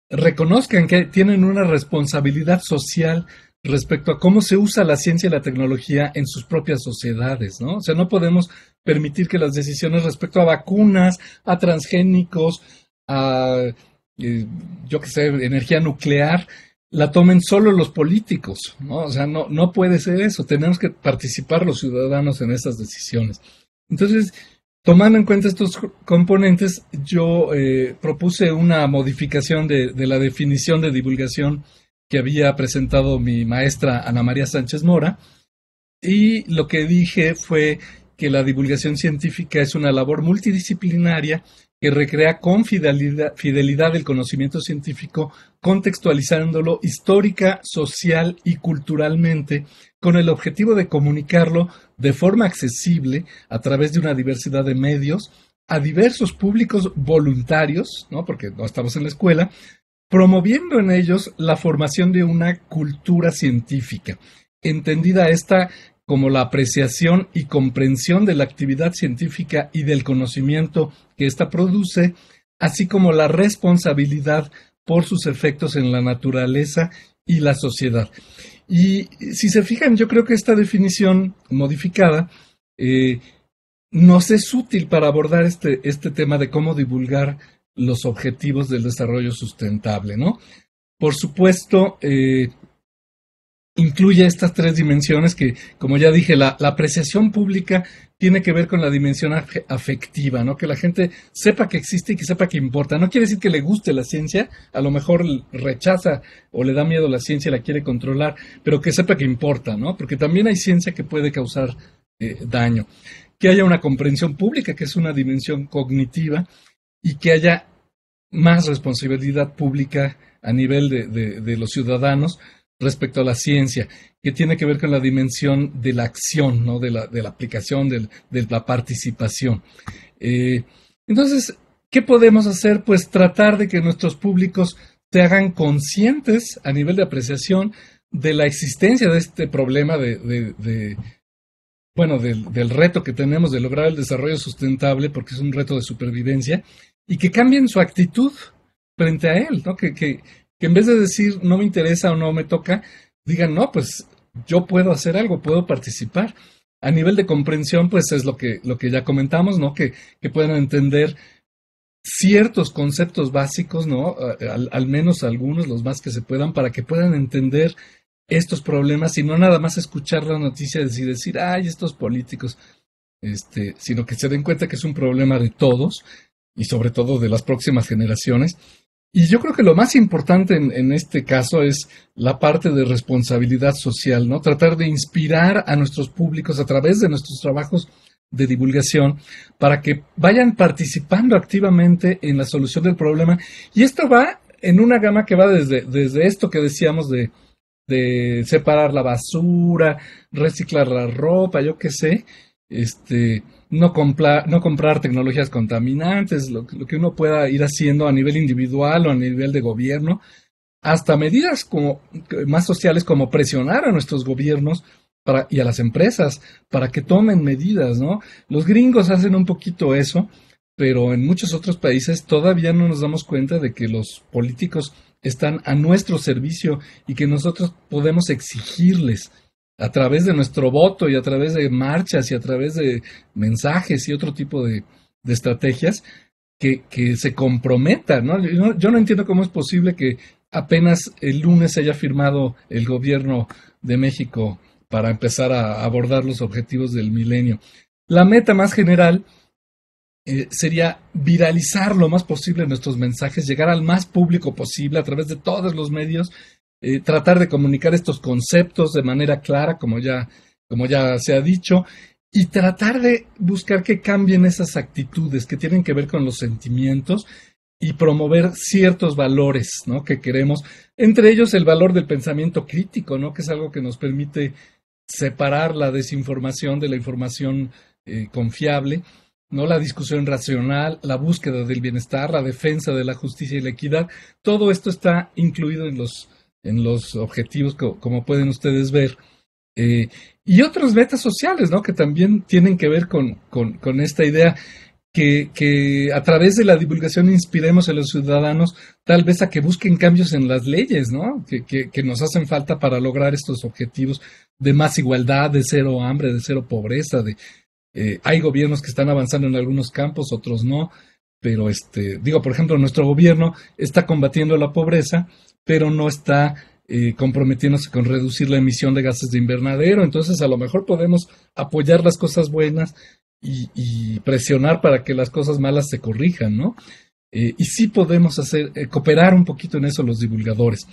reconozcan que tienen una responsabilidad social respecto a cómo se usa la ciencia y la tecnología en sus propias sociedades, ¿no? O sea, no podemos permitir que las decisiones respecto a vacunas, a transgénicos, a, yo qué sé, energía nuclear, la tomen solo los políticos, ¿no? O sea, no puede ser eso. Tenemos que participar los ciudadanos en esas decisiones. Entonces, tomando en cuenta estos componentes, yo propuse una modificación de la definición de divulgación que había presentado mi maestra Ana María Sánchez Mora, y lo que dije fue que la divulgación científica es una labor multidisciplinaria que recrea con fidelidad el conocimiento científico, contextualizándolo histórica, social y culturalmente, con el objetivo de comunicarlo de forma accesible a través de una diversidad de medios a diversos públicos voluntarios, ¿no?, porque no estamos en la escuela, promoviendo en ellos la formación de una cultura científica, entendida esta como la apreciación y comprensión de la actividad científica y del conocimiento que ésta produce, así como la responsabilidad por sus efectos en la naturaleza y la sociedad. Y si se fijan, yo creo que esta definición modificada nos es útil para abordar este tema de cómo divulgar los objetivos del desarrollo sustentable, ¿no? Por supuesto, incluye estas tres dimensiones que, como ya dije, la apreciación pública tiene que ver con la dimensión afectiva, ¿no? Que la gente sepa que existe y que sepa que importa. No quiere decir que le guste la ciencia, a lo mejor rechaza o le da miedo la ciencia y la quiere controlar, pero que sepa que importa, ¿no? Porque también hay ciencia que puede causar daño. Que haya una comprensión pública, que es una dimensión cognitiva, y que haya más responsabilidad pública a nivel de los ciudadanos respecto a la ciencia, que tiene que ver con la dimensión de la acción, ¿no?, de la aplicación, de la participación. Entonces, ¿qué podemos hacer? Pues tratar de que nuestros públicos se hagan conscientes a nivel de apreciación de la existencia de este problema del reto que tenemos de lograr el desarrollo sustentable, porque es un reto de supervivencia, y que cambien su actitud frente a él, ¿no? Que en vez de decir no me interesa o no me toca, digan no, pues yo puedo hacer algo, puedo participar. A nivel de comprensión, pues es lo que ya comentamos, ¿no? Que puedan entender ciertos conceptos básicos, ¿no? Al menos algunos, los más que se puedan, para que puedan entender estos problemas y no nada más escuchar las noticias y decir, ay, estos políticos, sino que se den cuenta que es un problema de todos y sobre todo de las próximas generaciones. Y yo creo que lo más importante en este caso es la parte de responsabilidad social, ¿no? Tratar de inspirar a nuestros públicos a través de nuestros trabajos de divulgación para que vayan participando activamente en la solución del problema. Y esto va en una gama que va desde esto que decíamos de separar la basura, reciclar la ropa, yo qué sé, no comprar tecnologías contaminantes, lo que uno pueda ir haciendo a nivel individual o a nivel de gobierno, hasta medidas como más sociales, como presionar a nuestros gobiernos y a las empresas para que tomen medidas, ¿no? Los gringos hacen un poquito eso, pero en muchos otros países todavía no nos damos cuenta de que los políticos están a nuestro servicio y que nosotros podemos exigirles a través de nuestro voto y a través de marchas y a través de mensajes y otro tipo de estrategias que se comprometan, ¿no? Yo no entiendo cómo es posible que apenas el lunes se haya firmado el gobierno de México para empezar a abordar los objetivos del milenio. La meta más general sería viralizar lo más posible nuestros mensajes, llegar al más público posible a través de todos los medios, tratar de comunicar estos conceptos de manera clara, como ya se ha dicho, y tratar de buscar que cambien esas actitudes que tienen que ver con los sentimientos y promover ciertos valores, ¿no?, que queremos, entre ellos el valor del pensamiento crítico, ¿no?, que es algo que nos permite separar la desinformación de la información confiable, ¿no?, la discusión racional, la búsqueda del bienestar, la defensa de la justicia y la equidad. Todo esto está incluido en los objetivos, como pueden ustedes ver. Y otros metas sociales, ¿no?, que también tienen que ver con esta idea que a través de la divulgación inspiremos a los ciudadanos tal vez a que busquen cambios en las leyes, ¿no?, que nos hacen falta para lograr estos objetivos de más igualdad, de cero hambre, de cero pobreza. Hay gobiernos que están avanzando en algunos campos, otros no, pero por ejemplo, nuestro gobierno está combatiendo la pobreza, pero no está comprometiéndose con reducir la emisión de gases de invernadero. Entonces, a lo mejor podemos apoyar las cosas buenas y presionar para que las cosas malas se corrijan, ¿no? Y sí podemos cooperar un poquito en eso los divulgadores.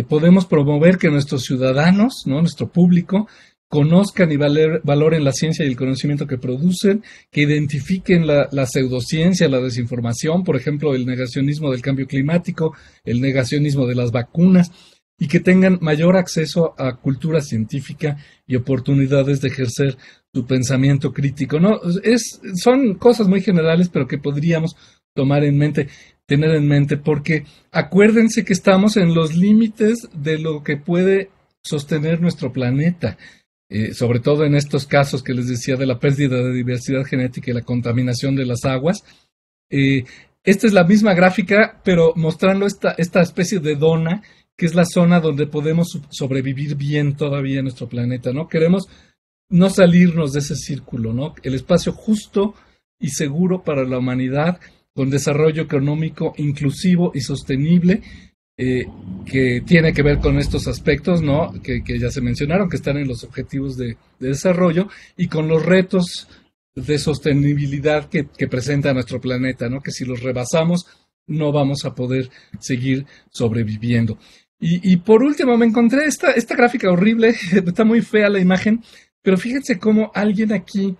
Podemos promover que nuestros ciudadanos, ¿no?, nuestro público, conozcan y valoren la ciencia y el conocimiento que producen, que identifiquen la pseudociencia, la desinformación, por ejemplo, el negacionismo del cambio climático, el negacionismo de las vacunas, y que tengan mayor acceso a cultura científica y oportunidades de ejercer su pensamiento crítico, ¿no? Son cosas muy generales, pero que podríamos tener en mente, porque acuérdense que estamos en los límites de lo que puede sostener nuestro planeta. Sobre todo en estos casos que les decía de la pérdida de diversidad genética y la contaminación de las aguas. Esta es la misma gráfica, pero mostrando esta especie de dona, que es la zona donde podemos sobrevivir bien todavía en nuestro planeta, ¿no? Queremos no salirnos de ese círculo, ¿no? El espacio justo y seguro para la humanidad, con desarrollo económico inclusivo y sostenible, que tiene que ver con estos aspectos, ¿no?, que ya se mencionaron, que están en los objetivos de desarrollo, y con los retos de sostenibilidad que presenta nuestro planeta, ¿no?, que si los rebasamos no vamos a poder seguir sobreviviendo. Y por último me encontré esta gráfica horrible, está muy fea la imagen, pero fíjense cómo alguien aquí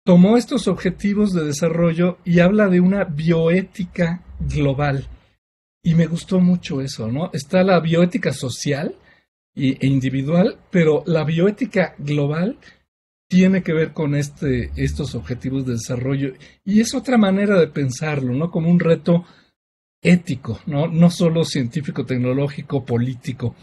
tomó estos objetivos de desarrollo y habla de una bioética global. Y me gustó mucho eso, ¿no? Está la bioética social e individual, pero la bioética global tiene que ver con estos objetivos de desarrollo. Y es otra manera de pensarlo, ¿no? Como un reto ético, ¿no? No solo científico, tecnológico, político.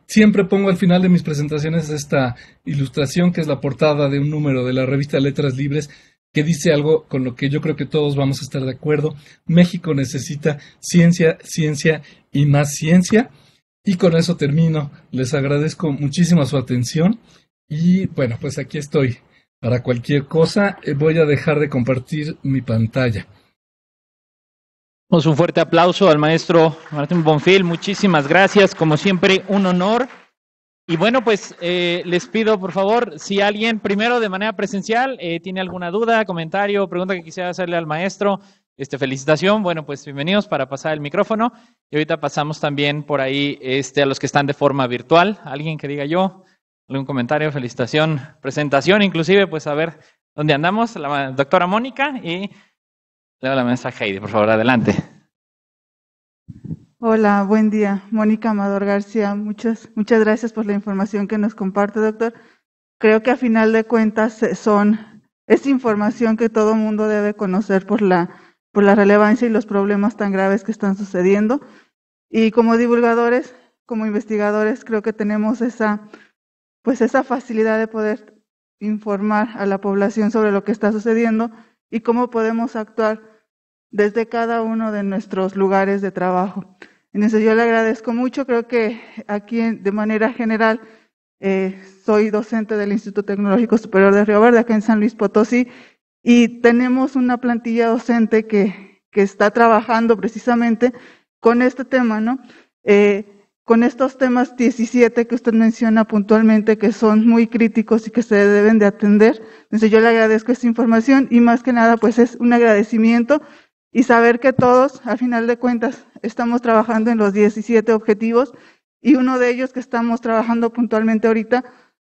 Siempre pongo al final de mis presentaciones esta ilustración, que es la portada de un número de la revista Letras Libres, que dice algo con lo que yo creo que todos vamos a estar de acuerdo. México necesita ciencia, ciencia y más ciencia. Y con eso termino. Les agradezco muchísimo su atención. Y bueno, pues aquí estoy para cualquier cosa. Voy a dejar de compartir mi pantalla. Un fuerte aplauso al maestro Martín Bonfil. Muchísimas gracias. Como siempre, un honor. Y bueno, pues les pido, por favor, si alguien, primero de manera presencial, tiene alguna duda, comentario, pregunta que quisiera hacerle al maestro, felicitación, bueno, pues bienvenidos para pasar el micrófono. Y ahorita pasamos también por ahí a los que están de forma virtual. Alguien que diga yo, algún comentario, felicitación, presentación, inclusive, pues a ver dónde andamos. La doctora Mónica y luego la maestra Heidi, por favor, adelante. Hola, buen día. Mónica Amador García, muchas gracias por la información que nos comparte, doctor. Creo que a final de cuentas es información que todo mundo debe conocer por la relevancia y los problemas tan graves que están sucediendo. Y como divulgadores, como investigadores, creo que tenemos esa facilidad de poder informar a la población sobre lo que está sucediendo y cómo podemos actuar desde cada uno de nuestros lugares de trabajo. En eso yo le agradezco mucho. Creo que aquí de manera general soy docente del Instituto Tecnológico Superior de Río Verde, acá en San Luis Potosí, y tenemos una plantilla docente que está trabajando precisamente con este tema, ¿no? Con estos temas 17 que usted menciona puntualmente, que son muy críticos y que se deben de atender. Entonces yo le agradezco esta información y más que nada pues es un agradecimiento y saber que todos, al final de cuentas, estamos trabajando en los 17 objetivos y uno de ellos que estamos trabajando puntualmente ahorita,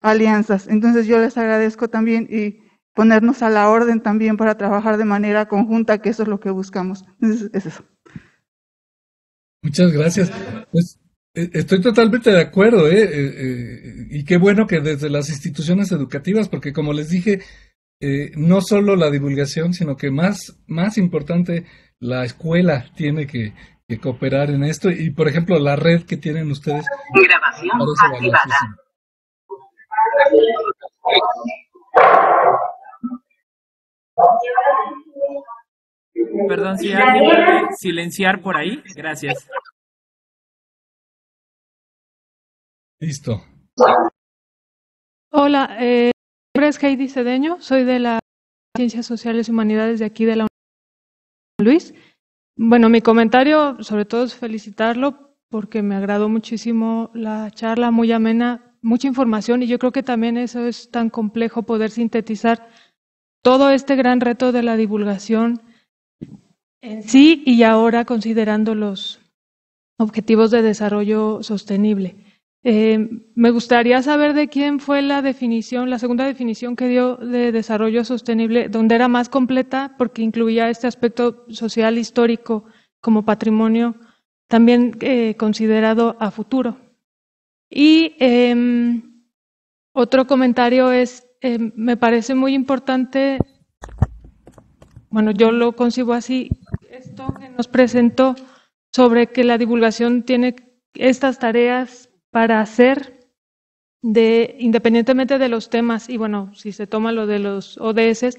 alianzas. Entonces yo les agradezco también y ponernos a la orden también para trabajar de manera conjunta, que eso es lo que buscamos. Entonces es eso. Muchas gracias. Pues estoy totalmente de acuerdo, y qué bueno que desde las instituciones educativas, porque como les dije, no solo la divulgación, sino que más importante, la escuela tiene que cooperar en esto. Y, por ejemplo, la red que tienen ustedes. Grabación activada. Perdón, si alguien puede silenciar por ahí. Gracias. Listo. Hola, mi nombre es Heidi Cedeño, soy de las Ciencias Sociales y Humanidades de aquí de la Universidad de San Luis. Bueno, mi comentario sobre todo es felicitarlo porque me agradó muchísimo la charla, muy amena, mucha información y yo creo que también eso es tan complejo poder sintetizar todo este gran reto de la divulgación en sí y ahora considerando los objetivos de desarrollo sostenible. Me gustaría saber de quién fue la definición, la segunda definición que dio de desarrollo sostenible, donde era más completa porque incluía este aspecto social histórico como patrimonio también considerado a futuro. Y otro comentario es, me parece muy importante, bueno, yo lo concibo así, esto que nos presentó sobre que la divulgación tiene estas tareas para hacer independientemente de los temas, y bueno, si se toma lo de los ODS,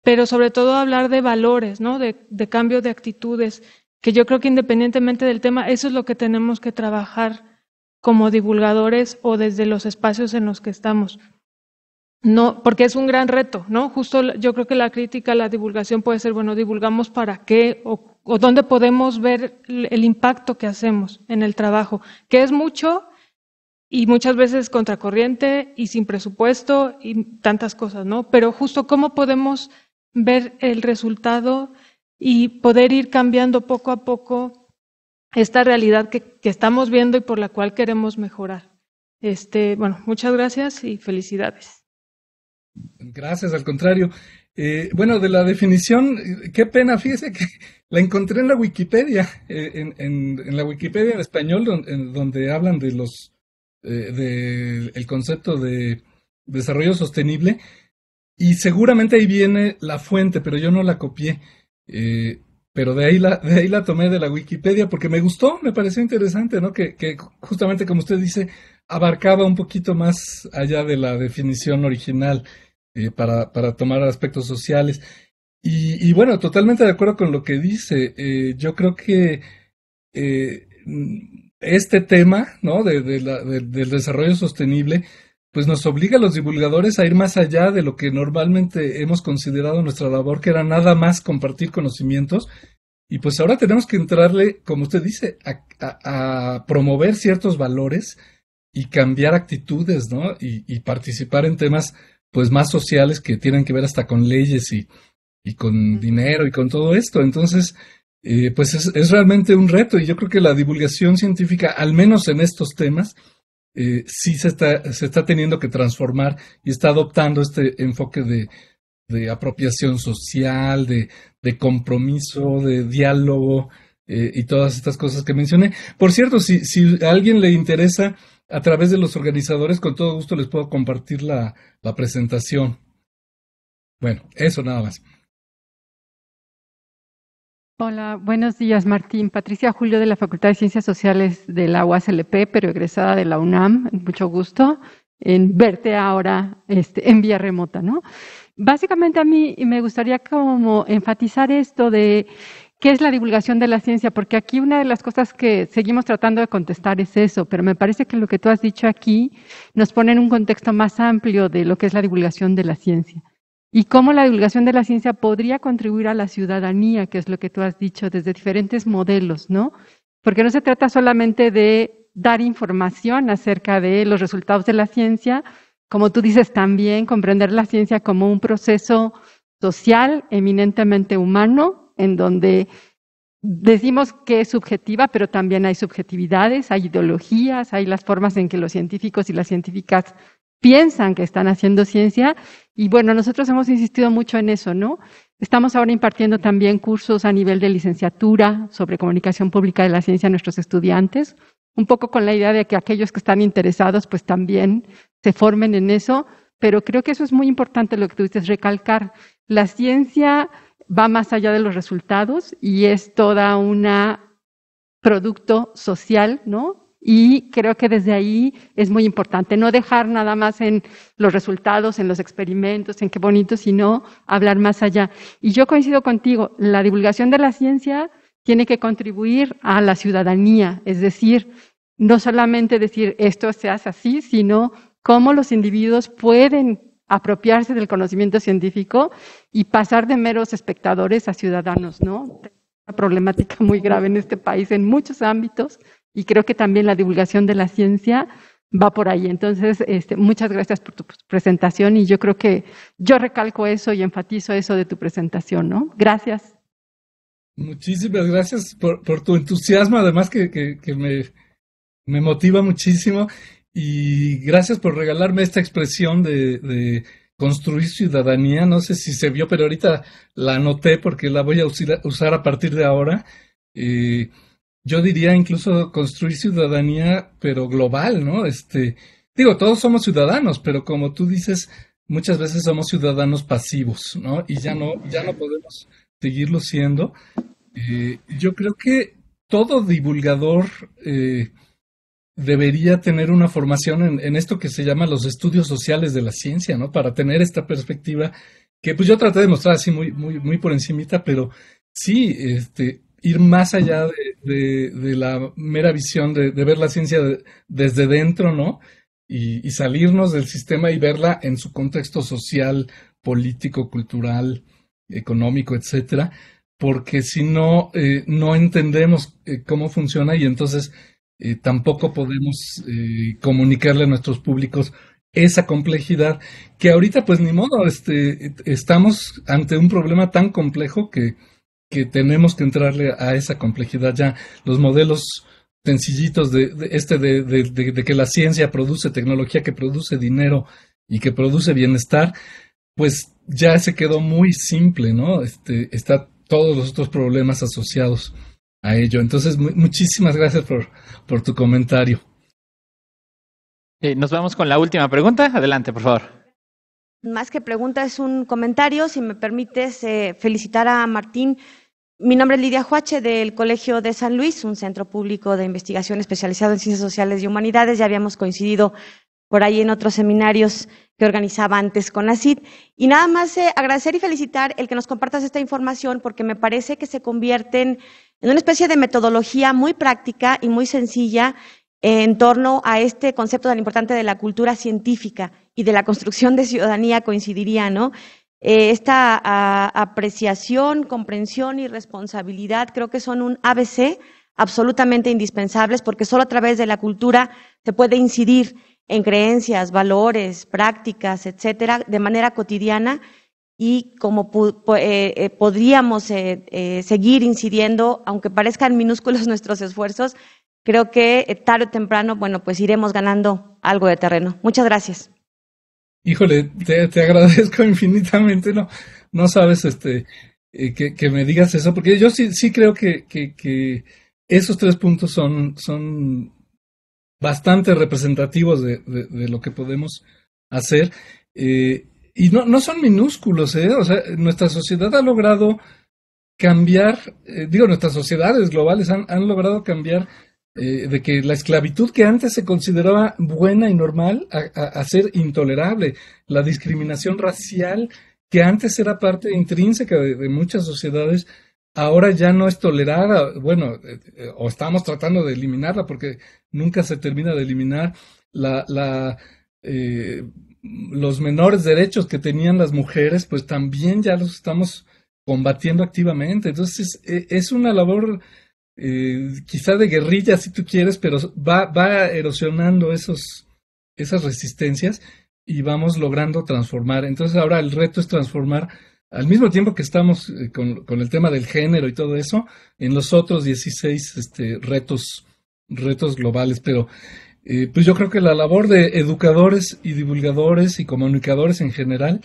pero sobre todo hablar de valores, ¿no? De cambio de actitudes, que yo creo que independientemente del tema, eso es lo que tenemos que trabajar como divulgadores o desde los espacios en los que estamos. No, porque es un gran reto, ¿no? Justo yo creo que la crítica a la divulgación puede ser, bueno, divulgamos para qué o dónde podemos ver el impacto que hacemos en el trabajo, que es mucho y muchas veces contracorriente y sin presupuesto y tantas cosas, ¿no? Pero justo cómo podemos ver el resultado y poder ir cambiando poco a poco esta realidad que estamos viendo y por la cual queremos mejorar. Bueno, muchas gracias y felicidades. Gracias, al contrario. Bueno, de la definición, qué pena, fíjese que la encontré en la Wikipedia, en la Wikipedia en español, donde hablan de el concepto de desarrollo sostenible, y seguramente ahí viene la fuente, pero yo no la copié. Pero de ahí la tomé de la Wikipedia porque me gustó, me pareció interesante, ¿no? Que justamente como usted dice, abarcaba un poquito más allá de la definición original para tomar aspectos sociales. Y bueno, totalmente de acuerdo con lo que dice. Yo creo que este tema, ¿no? Del desarrollo sostenible, pues nos obliga a los divulgadores a ir más allá de lo que normalmente hemos considerado nuestra labor, que era nada más compartir conocimientos. Y pues ahora tenemos que entrarle, como usted dice, a promover ciertos valores y cambiar actitudes, ¿no? Y participar en temas pues más sociales que tienen que ver hasta con leyes y con dinero y con todo esto. Entonces, pues es realmente un reto y yo creo que la divulgación científica, al menos en estos temas, sí se está teniendo que transformar y está adoptando este enfoque de apropiación social, de compromiso, de diálogo y todas estas cosas que mencioné. Por cierto, si a alguien le interesa, a través de los organizadores, con todo gusto les puedo compartir la presentación. Bueno, eso nada más. Hola, buenos días, Martín. Patricia Julio de la Facultad de Ciencias Sociales de la UASLP, pero egresada de la UNAM. Mucho gusto en verte ahora en vía remota, ¿no? Básicamente a mí me gustaría como enfatizar esto de qué es la divulgación de la ciencia, porque aquí una de las cosas que seguimos tratando de contestar es eso, pero me parece que lo que tú has dicho aquí nos pone en un contexto más amplio de lo que es la divulgación de la ciencia. Y cómo la divulgación de la ciencia podría contribuir a la ciudadanía, que es lo que tú has dicho, desde diferentes modelos, ¿no? porque no se trata solamente de dar información acerca de los resultados de la ciencia, como tú dices también, comprender la ciencia como un proceso social eminentemente humano, en donde decimos que es subjetiva, pero también hay subjetividades, hay ideologías, hay las formas en que los científicos y las científicas piensan que están haciendo ciencia. Y bueno, nosotros hemos insistido mucho en eso, ¿no? Estamos ahora impartiendo también cursos a nivel de licenciatura sobre comunicación pública de la ciencia a nuestros estudiantes, un poco con la idea de que aquellos que están interesados pues también se formen en eso, pero creo que eso es muy importante lo que tú dices, recalcar. La ciencia va más allá de los resultados y es toda una producto social, ¿no? Y creo que desde ahí es muy importante no dejar nada más en los resultados, en los experimentos, en qué bonito, sino hablar más allá. Y yo coincido contigo, la divulgación de la ciencia tiene que contribuir a la ciudadanía, es decir, no solamente decir esto se hace así, sino cómo los individuos pueden apropiarse del conocimiento científico y pasar de meros espectadores a ciudadanos, ¿no? Una problemática muy grave en este país en muchos ámbitos y creo que también la divulgación de la ciencia va por ahí. Entonces, muchas gracias por tu presentación y yo creo que yo recalco eso y enfatizo eso de tu presentación, ¿no? Gracias. Muchísimas gracias por tu entusiasmo, además que me motiva muchísimo. Y gracias por regalarme esta expresión de construir ciudadanía. No sé si se vio, pero ahorita la anoté porque la voy a usar a partir de ahora. Yo diría incluso construir ciudadanía, pero global, ¿no? Digo, todos somos ciudadanos, pero como tú dices, muchas veces somos ciudadanos pasivos, ¿no? Y ya no podemos seguirlo siendo. Yo creo que todo divulgador debería tener una formación en esto que se llama los estudios sociales de la ciencia, ¿no? Para tener esta perspectiva que pues yo traté de mostrar así muy por encimita, pero sí, ir más allá de la mera visión de ver la ciencia desde dentro, ¿no? Y salirnos del sistema y verla en su contexto social, político, cultural, económico, etcétera, porque si no, no entendemos cómo funciona y entonces tampoco podemos comunicarle a nuestros públicos esa complejidad que ahorita pues ni modo, estamos ante un problema tan complejo que tenemos que entrarle a esa complejidad ya. Los modelos sencillitos de que la ciencia produce tecnología, que produce dinero y que produce bienestar, pues ya se quedó muy simple, ¿no? Está todos los otros problemas asociados a ello. Entonces, muchísimas gracias por tu comentario. Nos vamos con la última pregunta. Adelante, por favor. Más que pregunta, es un comentario. Si me permites felicitar a Martín. Mi nombre es Lidia Huache, del Colegio de San Luis, un centro público de investigación especializado en ciencias sociales y humanidades. Ya habíamos coincidido por ahí en otros seminarios que organizaba antes con la CID. Y nada más agradecer y felicitar el que nos compartas esta información, porque me parece que se convierten en una especie de metodología muy práctica y muy sencilla en torno a este concepto tan importante de la cultura científica y de la construcción de ciudadanía, coincidiría, ¿no? Esta apreciación, comprensión y responsabilidad creo que son un ABC absolutamente indispensables, porque solo a través de la cultura se puede incidir en creencias, valores, prácticas, etcétera, de manera cotidiana, y como podríamos seguir incidiendo, aunque parezcan minúsculos nuestros esfuerzos, creo que tarde o temprano, bueno, pues iremos ganando algo de terreno. Muchas gracias. Híjole, te agradezco infinitamente, no sabes que me digas eso, porque yo sí creo que esos 3 puntos son bastante representativos de lo que podemos hacer, y no son minúsculos, o sea, nuestra sociedad ha logrado cambiar, nuestras sociedades globales han logrado cambiar de que la esclavitud que antes se consideraba buena y normal a ser intolerable, la discriminación racial que antes era parte intrínseca de muchas sociedades, ahora ya no es tolerada, bueno, o estamos tratando de eliminarla porque nunca se termina de eliminar los menores derechos que tenían las mujeres, pues también ya los estamos combatiendo activamente. Entonces es una labor quizá de guerrilla si tú quieres, pero va erosionando esas resistencias y vamos logrando transformar. Entonces ahora el reto es transformar, al mismo tiempo que estamos con el tema del género y todo eso, en los otros 16 retos globales. Pero pues yo creo que la labor de educadores y divulgadores y comunicadores en general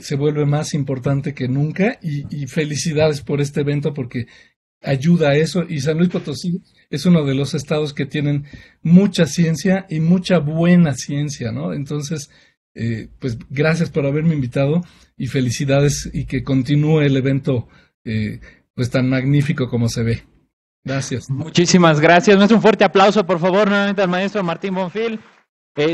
se vuelve más importante que nunca, y felicidades por este evento porque ayuda a eso, y San Luis Potosí es uno de los estados que tienen mucha ciencia y mucha buena ciencia, ¿no? Entonces, pues gracias por haberme invitado y felicidades, y que continúe el evento pues tan magnífico como se ve. Gracias. Muchísimas gracias. Maestro, un fuerte aplauso, por favor, nuevamente al maestro Martín Bonfil.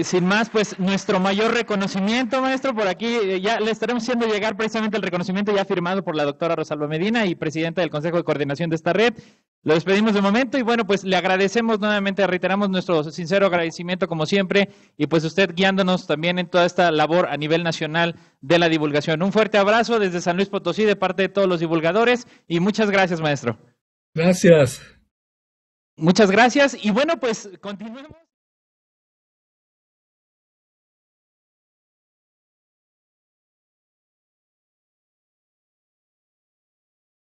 Sin más, pues nuestro mayor reconocimiento, maestro, por aquí ya le estaremos haciendo llegar precisamente el reconocimiento ya firmado por la doctora Rosalba Medina y presidenta del Consejo de Coordinación de esta red. Lo despedimos de momento y bueno, pues le agradecemos nuevamente, reiteramos nuestro sincero agradecimiento como siempre, y pues usted guiándonos también en toda esta labor a nivel nacional de la divulgación. Un fuerte abrazo desde San Luis Potosí de parte de todos los divulgadores y muchas gracias, maestro. Gracias. Muchas gracias y bueno, pues continuemos.